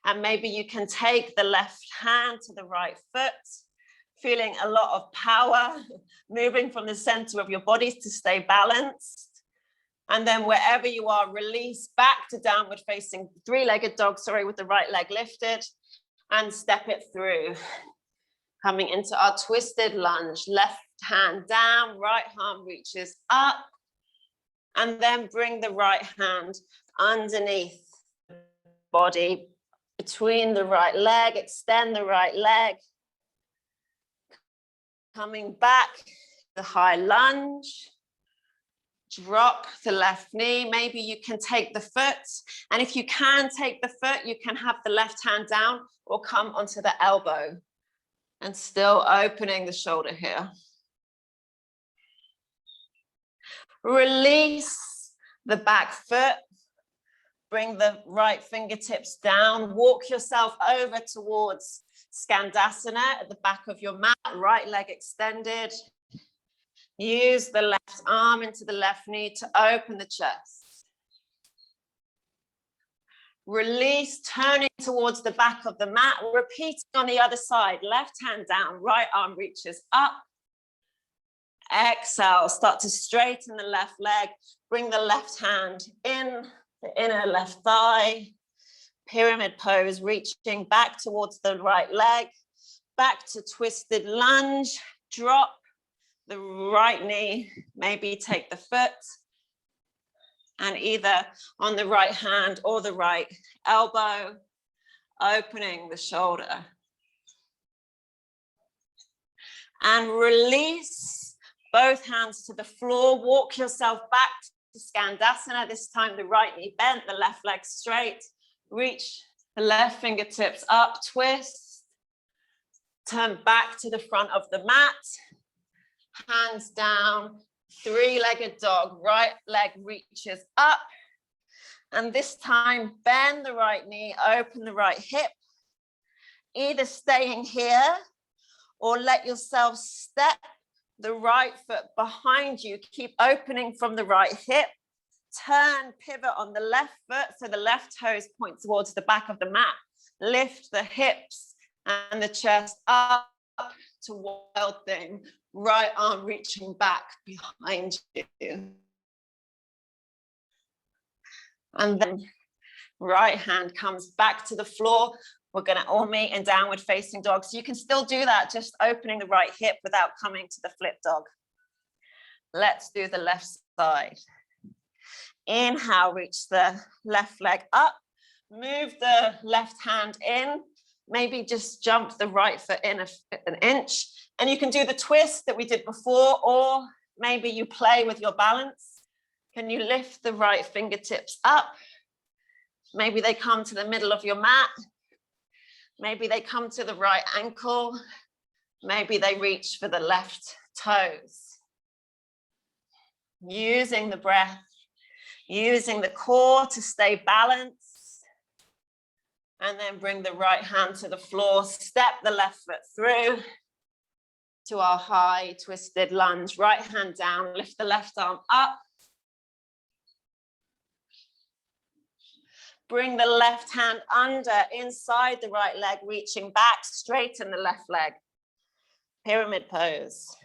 And maybe you can take the left hand to the right foot, feeling a lot of power, moving from the center of your body to stay balanced. And then wherever you are, release back to downward facing three-legged dog, with the right leg lifted, and step it through. Coming into our twisted lunge, left hand down, right arm reaches up, and then bring the right hand underneath the body, between the right leg, extend the right leg. Coming back, the high lunge. Drop the left knee. Maybe you can take the foot. And if you can take the foot, you can have the left hand down or come onto the elbow. And still opening the shoulder here. Release the back foot. Bring the right fingertips down. Walk yourself over towards Skandasana at the back of your mat. Right leg extended. Use the left arm into the left knee to open the chest. Release, turning towards the back of the mat. Repeating on the other side. Left hand down, right arm reaches up. Exhale, start to straighten the left leg. Bring the left hand in the inner left thigh. Pyramid pose, reaching back towards the right leg. Back to twisted lunge. Drop the right knee, maybe take the foot, and either on the right hand or the right elbow, opening the shoulder. And release both hands to the floor. Walk yourself back to Skandasana. This time the right knee bent, the left leg straight. Reach the left fingertips up, twist. Turn back to the front of the mat. hands down, three-legged dog, right leg reaches up. And this time, bend the right knee, open the right hip, either staying here or let yourself step the right foot behind you. Keep opening from the right hip. Turn, pivot on the left foot so the left toes point towards the back of the mat. Lift the hips and the chest up to wild thing. Right arm reaching back behind you. And then right hand comes back to the floor. We're going to all meet in downward facing dog. So you can still do that, just opening the right hip without coming to the flip dog. Let's do the left side. Inhale, reach the left leg up. Move the left hand in. Maybe just jump the right foot in an inch. And you can do the twist that we did before, or maybe you play with your balance. Can you lift the right fingertips up? Maybe they come to the middle of your mat. Maybe they come to the right ankle. Maybe they reach for the left toes. Using the breath, using the core to stay balanced. And then bring the right hand to the floor. Step the left foot through to our high twisted lunge. Right hand down, lift the left arm up. Bring the left hand under, inside the right leg, reaching back, straighten the left leg. Pyramid pose.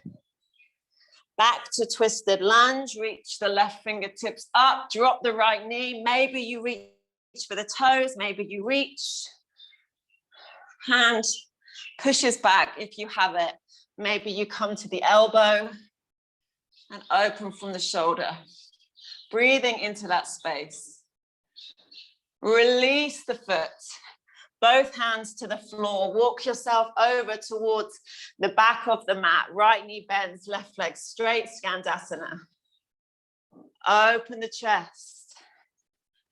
Back to twisted lunge, reach the left fingertips up, drop the right knee. Maybe you reach for the toes, maybe you reach. Hand pushes back if you have it. Maybe you come to the elbow and open from the shoulder. Breathing into that space. Release the foot. Both hands to the floor. Walk yourself over towards the back of the mat. Right knee bends, left leg straight, Skandasana. Open the chest.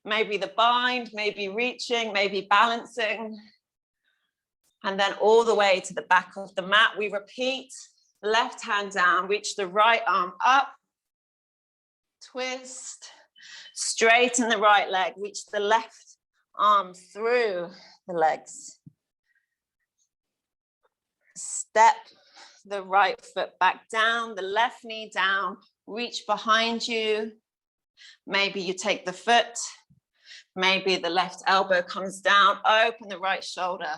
Maybe the bind, maybe reaching, maybe balancing. And then all the way to the back of the mat. We repeat, left hand down, reach the right arm up. Twist, straighten the right leg, reach the left arm through the legs. Step the right foot back down, the left knee down, reach behind you. Maybe you take the foot, maybe the left elbow comes down, open the right shoulder.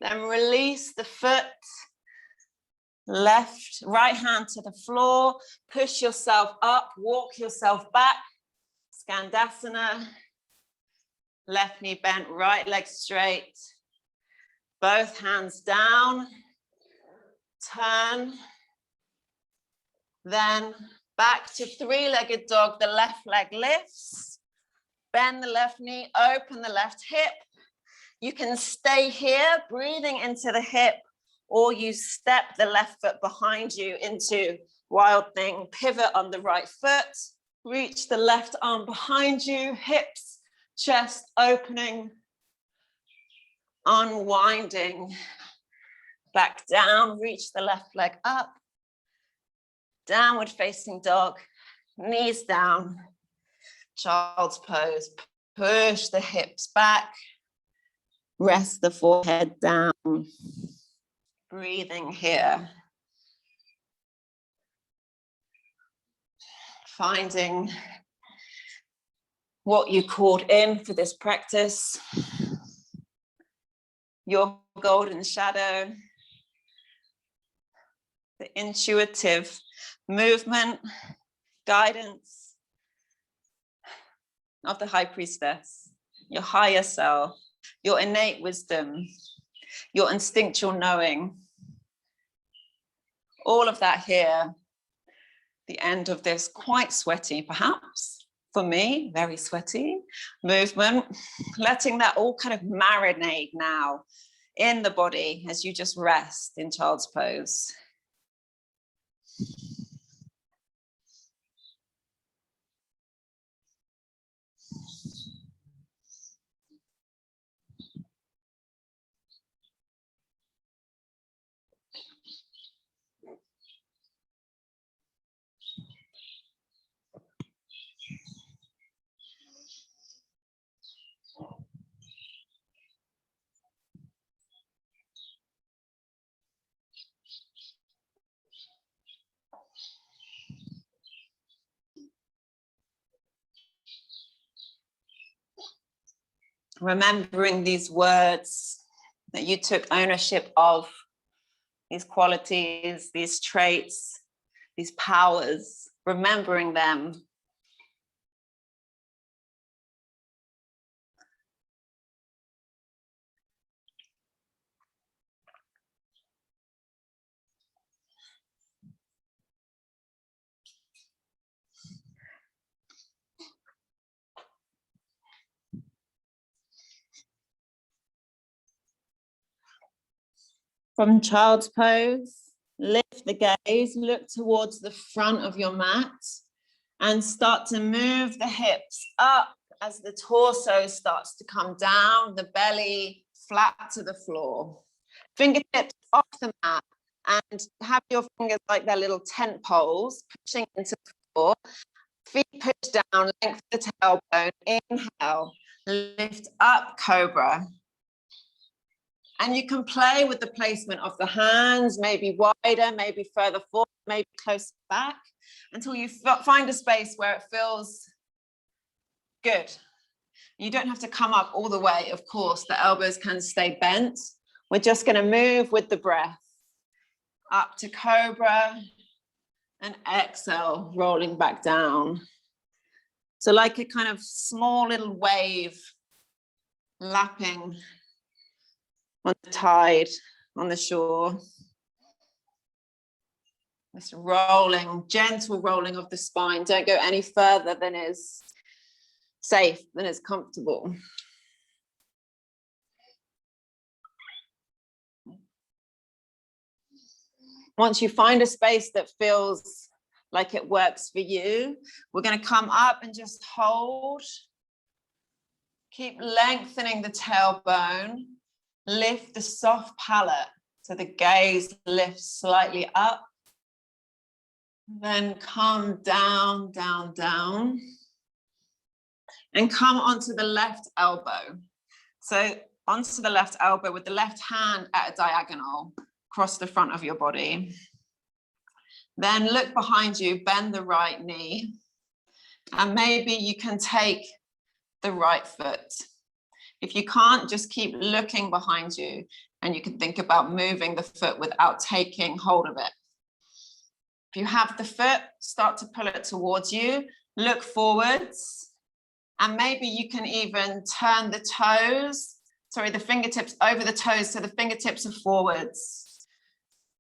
Then release the foot, right hand to the floor, push yourself up, walk yourself back, Skandasana, left knee bent, right leg straight, both hands down, turn, then back to three-legged dog, the left leg lifts, bend the left knee, open the left hip. You can stay here, breathing into the hip, or you step the left foot behind you into wild thing, pivot on the right foot, reach the left arm behind you, hips, chest opening, unwinding, back down, reach the left leg up, downward facing dog, knees down, child's pose, push the hips back, rest the forehead down, breathing here. Finding what you called in for this practice, your golden shadow, the intuitive movement, guidance of the High Priestess, your higher self, your innate wisdom, your instinctual knowing, all of that here, the end of this quite sweaty, perhaps, for me, very sweaty movement, letting that all kind of marinate now in the body as you just rest in child's pose. Remembering these words that you took ownership of, these qualities, these traits, these powers, remembering them. From child's pose, lift the gaze, look towards the front of your mat and start to move the hips up as the torso starts to come down, the belly flat to the floor. Fingertips off the mat and have your fingers like their little tent poles pushing into the floor. Feet push down, length the tailbone, inhale, lift up, cobra. And you can play with the placement of the hands, maybe wider, maybe further forward, maybe closer back, until you find a space where it feels good. You don't have to come up all the way, of course, the elbows can stay bent. We're just going to move with the breath. Up to cobra and exhale, rolling back down. So like a kind of small little wave lapping on the tide, on the shore. This rolling, gentle rolling of the spine. Don't go any further than is safe, than is comfortable. Once you find a space that feels like it works for you, we're going to come up and just hold. Keep lengthening the tailbone. Lift the soft palate so the gaze lifts slightly up. Then come down, down, down. And come onto the left elbow. So onto the left elbow with the left hand at a diagonal across the front of your body. Then look behind you, bend the right knee. And maybe you can take the right foot. If you can't, just keep looking behind you and you can think about moving the foot without taking hold of it. If you have the foot, start to pull it towards you, look forwards, and maybe you can even turn the fingertips over the toes so the fingertips are forwards.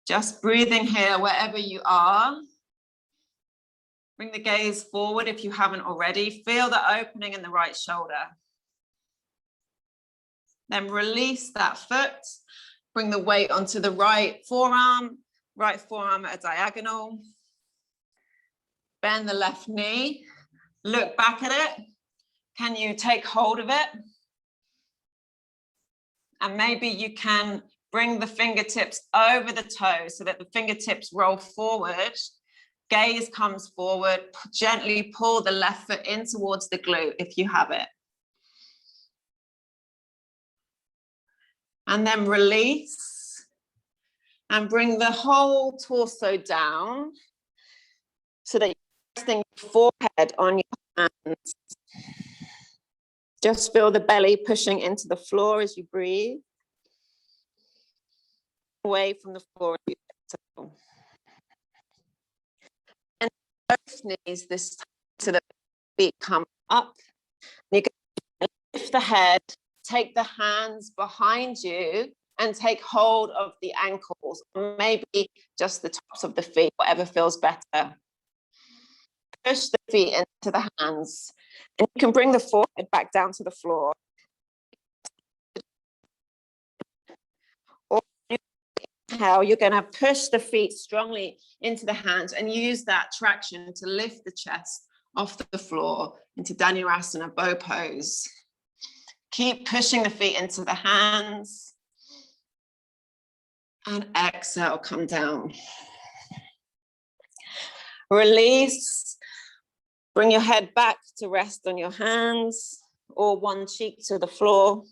Just breathing here wherever you are. Bring the gaze forward if you haven't already. Feel the opening in the right shoulder. Then release that foot. Bring the weight onto the right forearm at a diagonal. Bend the left knee. Look back at it. Can you take hold of it? And maybe you can bring the fingertips over the toes so that the fingertips roll forward. Gaze comes forward. Gently pull the left foot in towards the glute if you have it. And then release and bring the whole torso down so that you're resting your forehead on your hands. Just feel the belly pushing into the floor as you breathe. Away from the floor. And both knees this time so that the feet come up. You can lift the head. Take the hands behind you and take hold of the ankles, or maybe just the tops of the feet, whatever feels better. Push the feet into the hands, and you can bring the forehead back down to the floor. Or inhale, you're going to push the feet strongly into the hands and use that traction to lift the chest off the floor into Dhanurasana, bow pose. Keep pushing the feet into the hands. And exhale, come down. Release. Bring your head back to rest on your hands or one cheek to the floor.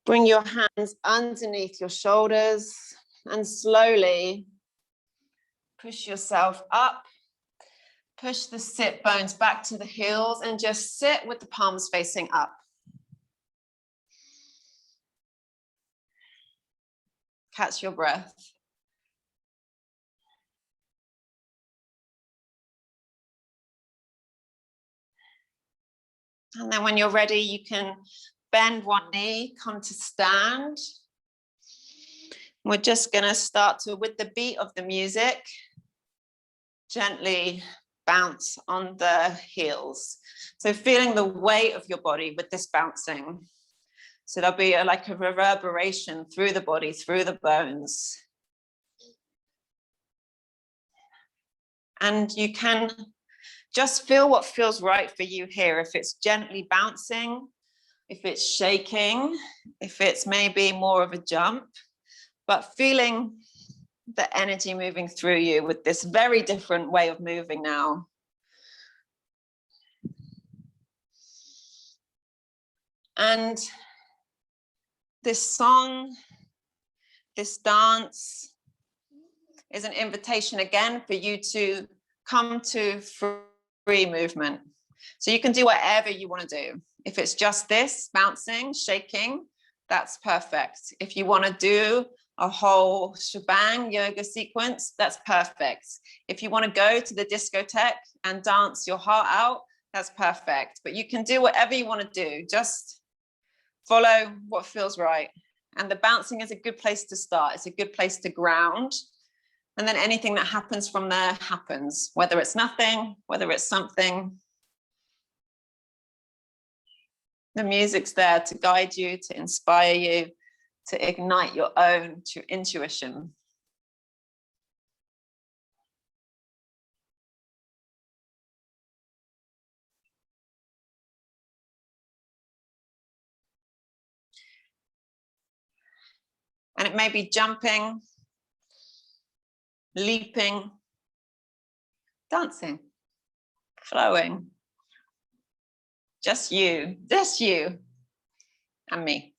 Bring your hands underneath your shoulders and slowly Push yourself up. Push the sit bones back to the heels and just sit with the palms facing up. Catch your breath. And then when you're ready, you can bend one knee, come to stand. We're just going to start to, with the beat of the music, gently bounce on the heels. So feeling the weight of your body with this bouncing. So there'll be like a reverberation through the body, through the bones. And you can just feel what feels right for you here. If it's gently bouncing, if it's shaking, if it's maybe more of a jump, but feeling the energy moving through you with this very different way of moving now. And this song, this dance is an invitation again for you to come to free movement. So you can do whatever you want to do. If it's just this, bouncing, shaking, that's perfect. If you want to do a whole shebang yoga sequence, that's perfect. If you want to go to the discotheque and dance your heart out, that's perfect. But you can do whatever you want to do. Just follow what feels right. And the bouncing is a good place to start. It's a good place to ground. And then anything that happens from there happens, whether it's nothing, whether it's something. The music's there to guide you, to inspire you, to ignite your own intuition. And it may be jumping, leaping, dancing, flowing. Just you and me.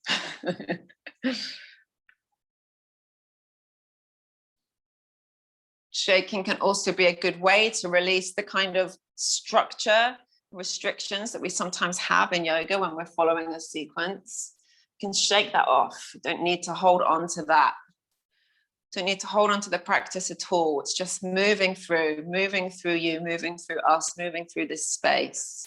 Shaking can also be a good way to release the kind of structure, restrictions that we sometimes have in yoga when we're following a sequence. You can shake that off. You don't need to hold on to that. Don't need to hold on to the practice at all. It's just moving through you, moving through us, moving through this space.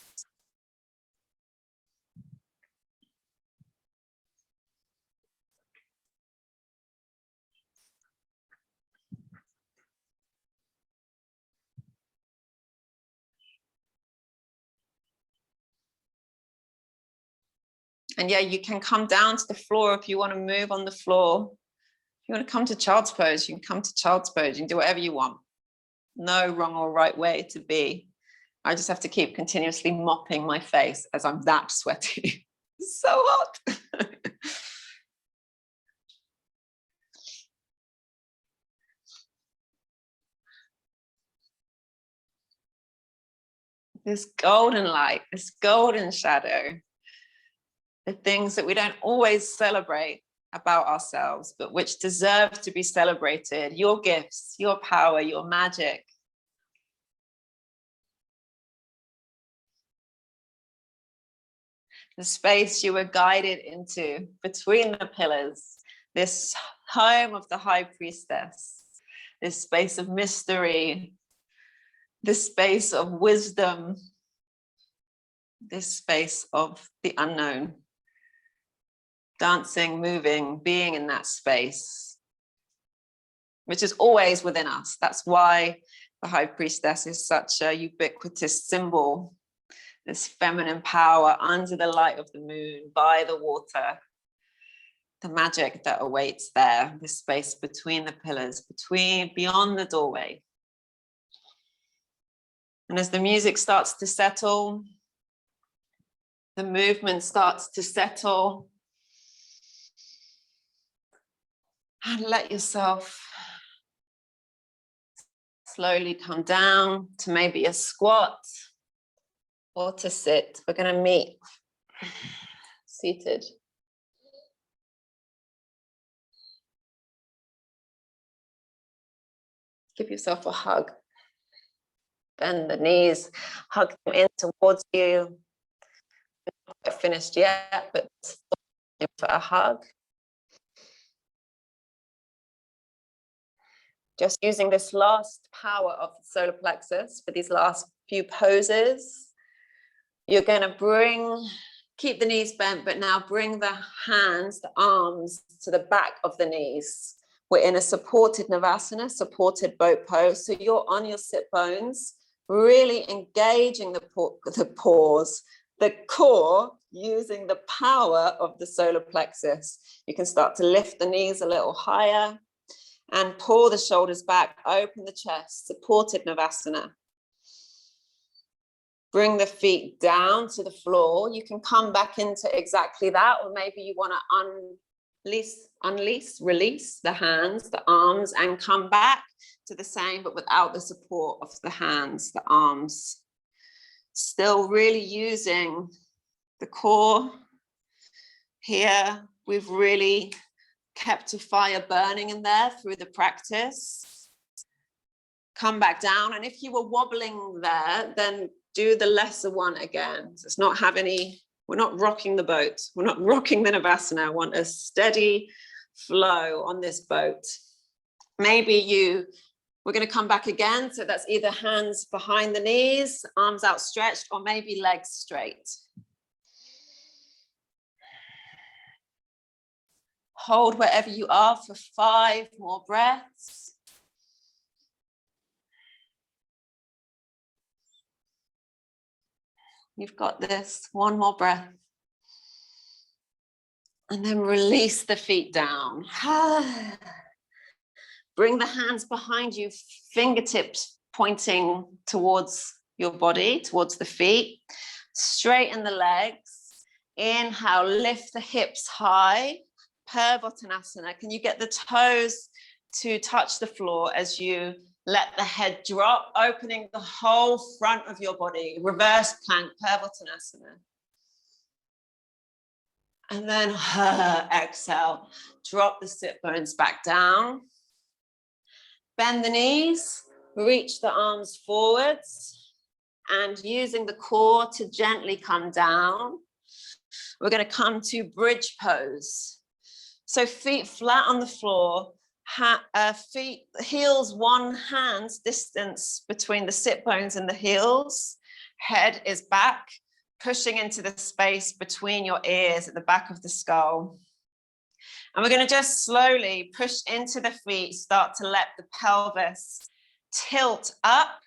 And yeah, you can come down to the floor if you want to move on the floor. If you want to come to child's pose, you can come to child's pose. You can do whatever you want. No wrong or right way to be. I just have to keep continuously mopping my face as I'm that sweaty. It's so hot. This golden light, this golden shadow, the things that we don't always celebrate about ourselves, but which deserve to be celebrated. Your gifts, your power, your magic. The space you were guided into between the pillars, this home of the High Priestess, this space of mystery, this space of wisdom, this space of the unknown. Dancing, moving, being in that space, which is always within us. That's why the High Priestess is such a ubiquitous symbol. This feminine power under the light of the moon, by the water, the magic that awaits there, this space between the pillars, beyond the doorway. And as the music starts to settle, the movement starts to settle, and let yourself slowly come down to maybe a squat or to sit. We're going to meet seated. Give yourself a hug. Bend the knees, hug them in towards you. Not quite finished yet, but for a hug. Just using this last power of the solar plexus for these last few poses. You're going to keep the knees bent, but now bring the hands, the arms to the back of the knees. We're in a supported Navasana, supported boat pose. So you're on your sit bones, really engaging the pause, the core, using the power of the solar plexus. You can start to lift the knees a little higher and pull the shoulders back, open the chest, supported Navasana. Bring the feet down to the floor. You can come back into exactly that, or maybe you want to release the hands, the arms, and come back to the same, but without the support of the hands, the arms. Still really using the core here. We've really kept a fire burning in there through the practice. Come back down, and if you were wobbling there, then do the lesser one again. So it's not we're not rocking the boat. We're not rocking the Navasana. I want a steady flow on this boat. Maybe we're going to come back again. So that's either hands behind the knees, arms outstretched, or maybe legs straight. Hold wherever you are for 5 more breaths. You've got this. 1 more breath. And then release the feet down. Bring the hands behind you, fingertips pointing towards your body, towards the feet. Straighten the legs. Inhale, lift the hips high. Purvottanasana. Can you get the toes to touch the floor as you let the head drop, opening the whole front of your body? Reverse plank, Purvottanasana. And then exhale, drop the sit bones back down. Bend the knees, reach the arms forwards, and using the core to gently come down. We're going to come to bridge pose. So feet flat on the floor, heels 1 hand's distance between the sit bones and the heels. Head is back, pushing into the space between your ears at the back of the skull. And we're going to just slowly push into the feet, start to let the pelvis tilt up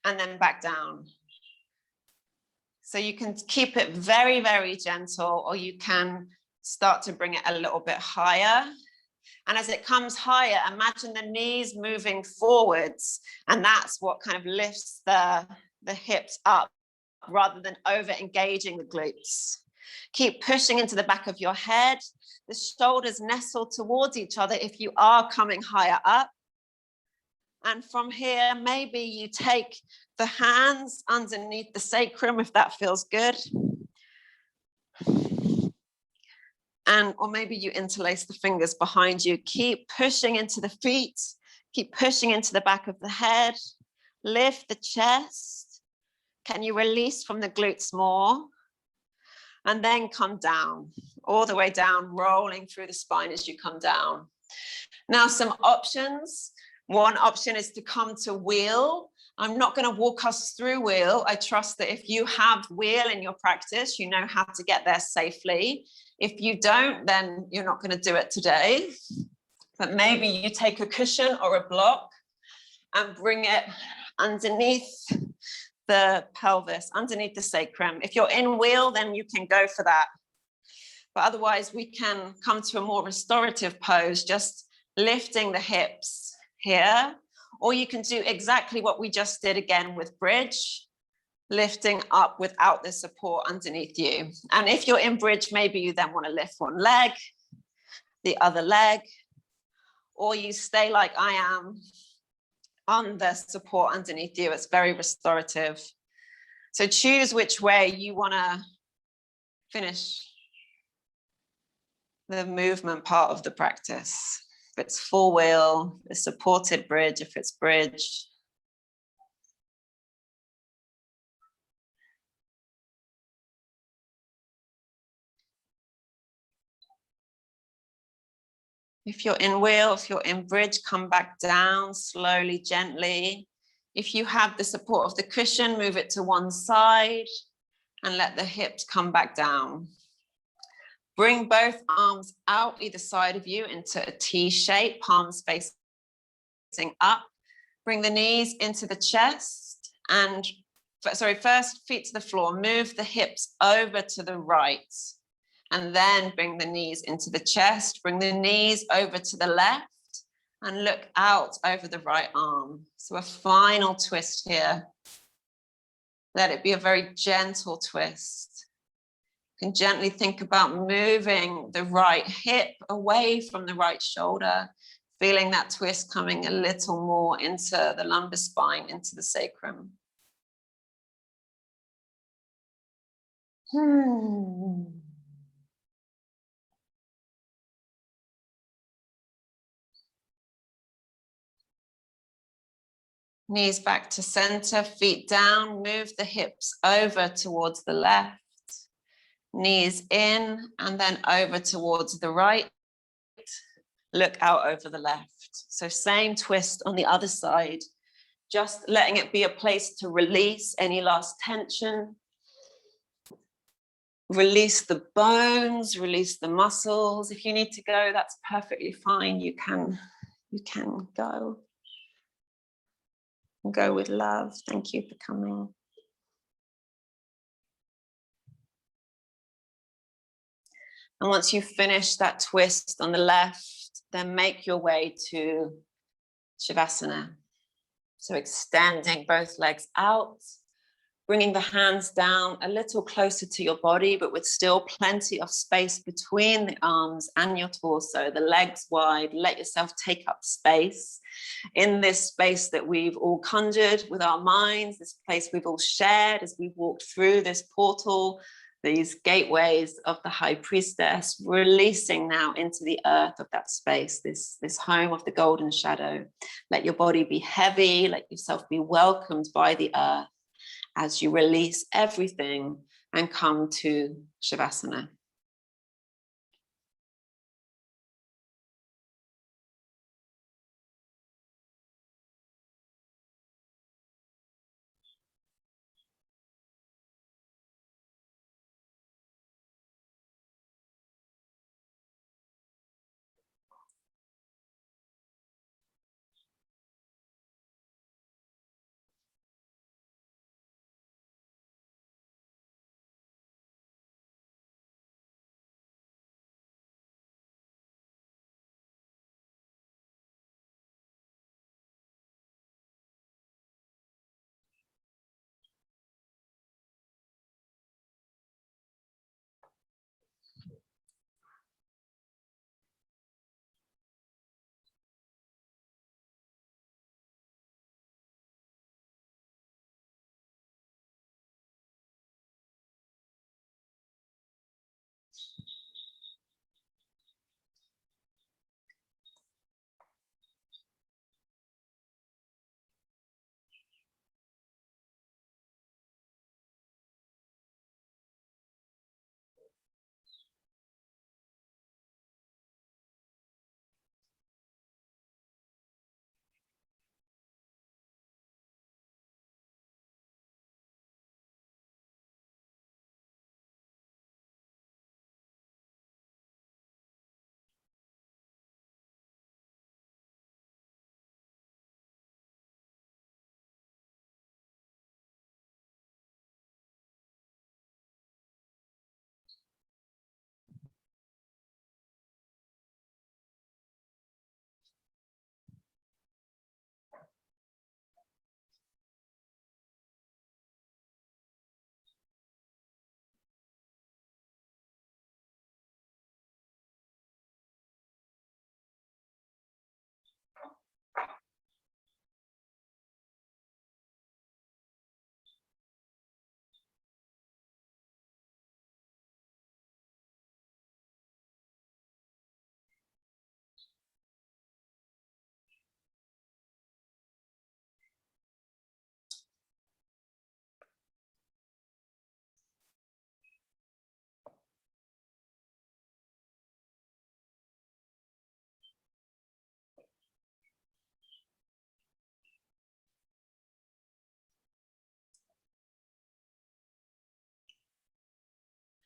and then back down. So you can keep it very, very gentle, or you can start to bring it a little bit higher. And as it comes higher, imagine the knees moving forwards. And that's what kind of lifts the hips up rather than over engaging the glutes. Keep pushing into the back of your head. The shoulders nestle towards each other if you are coming higher up. And from here, maybe you take the hands underneath the sacrum if that feels good. Or maybe you interlace the fingers behind you. Keep pushing into the feet. Keep pushing into the back of the head. Lift the chest. Can you release from the glutes more? And then come down, all the way down, rolling through the spine as you come down. Now, some options. One option is to come to wheel. I'm not going to walk us through wheel. I trust that if you have wheel in your practice, you know how to get there safely. If you don't, then you're not going to do it today. But maybe you take a cushion or a block and bring it underneath the pelvis, underneath the sacrum. If you're in wheel, then you can go for that. But otherwise, we can come to a more restorative pose, just lifting the hips here. Or you can do exactly what we just did again with bridge, lifting up without the support underneath you. And if you're in bridge, maybe you then want to lift one leg, the other leg, or you stay like I am on the support underneath you. It's very restorative. So choose which way you want to finish the movement part of the practice. if it's full wheel, a supported bridge, if it's bridge. If you're in wheel, if you're in bridge, come back down slowly, gently. If you have the support of the cushion, move it to one side and let the hips come back down. Bring both arms out either side of you into a T shape, palms facing up. Bring the knees into the chest and, first feet to the floor. Move the hips over to the right and then bring the knees into the chest. Bring the knees over to the left and look out over the right arm. So a final twist here. Let it be a very gentle twist. You can gently think about moving the right hip away from the right shoulder, feeling that twist coming a little more into the lumbar spine, into the sacrum. Knees back to center, feet down, move the hips over towards the left. Knees in and then over towards the right. Look out over the left. So same twist on the other side, just letting it be a place to release any last tension. Release the bones, release the muscles. If you need to go, that's perfectly fine. You can go. Go with love. Thank you for coming. And once you finish that twist on the left, then make your way to Shavasana. So extending both legs out, bringing the hands down a little closer to your body, but with still plenty of space between the arms and your torso, the legs wide. Let yourself take up space in this space that we've all conjured with our minds, this place we've all shared as we've walked through this portal, these gateways of the High Priestess, releasing now into the earth of that space, this home of the golden shadow. Let your body be heavy, let yourself be welcomed by the earth as you release everything and come to Shavasana.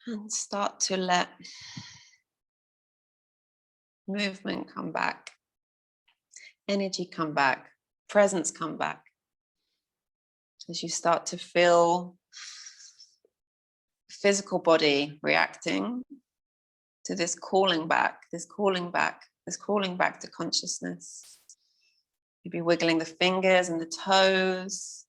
And start to let movement come back, energy come back, presence come back. As you start to feel physical body reacting to this calling back, this calling back, this calling back to consciousness. Maybe wiggling the fingers and the toes,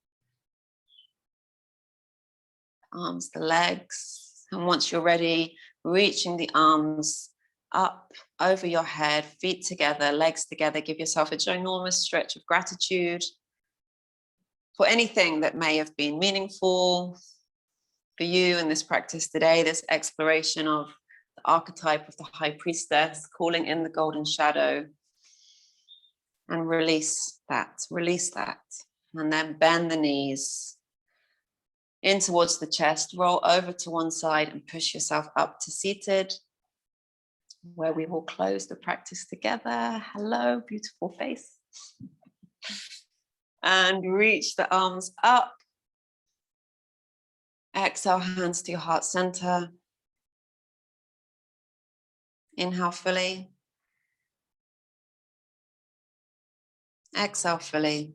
the arms, the legs. And once you're ready, reaching the arms up over your head, feet together, legs together. Give yourself a ginormous stretch of gratitude for anything that may have been meaningful for you in this practice today, this exploration of the archetype of the High Priestess, calling in the golden shadow. And release that. And then bend the knees in towards the chest, roll over to one side and push yourself up to seated, where we will close the practice together. Hello, beautiful face. And reach the arms up. Exhale, hands to your heart center. Inhale fully. Exhale fully.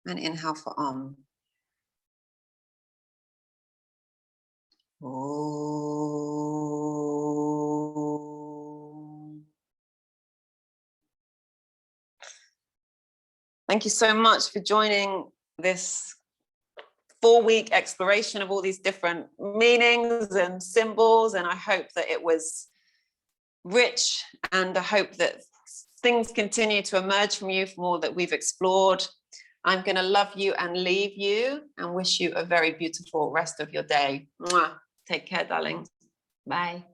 And inhale for Om. Thank you so much for joining this 4-week exploration of all these different meanings and symbols. And I hope that it was rich, and I hope that things continue to emerge from you from all that we've explored. I'm going to love you and leave you and wish you a very beautiful rest of your day. Mwah. Take care, darling. Bye.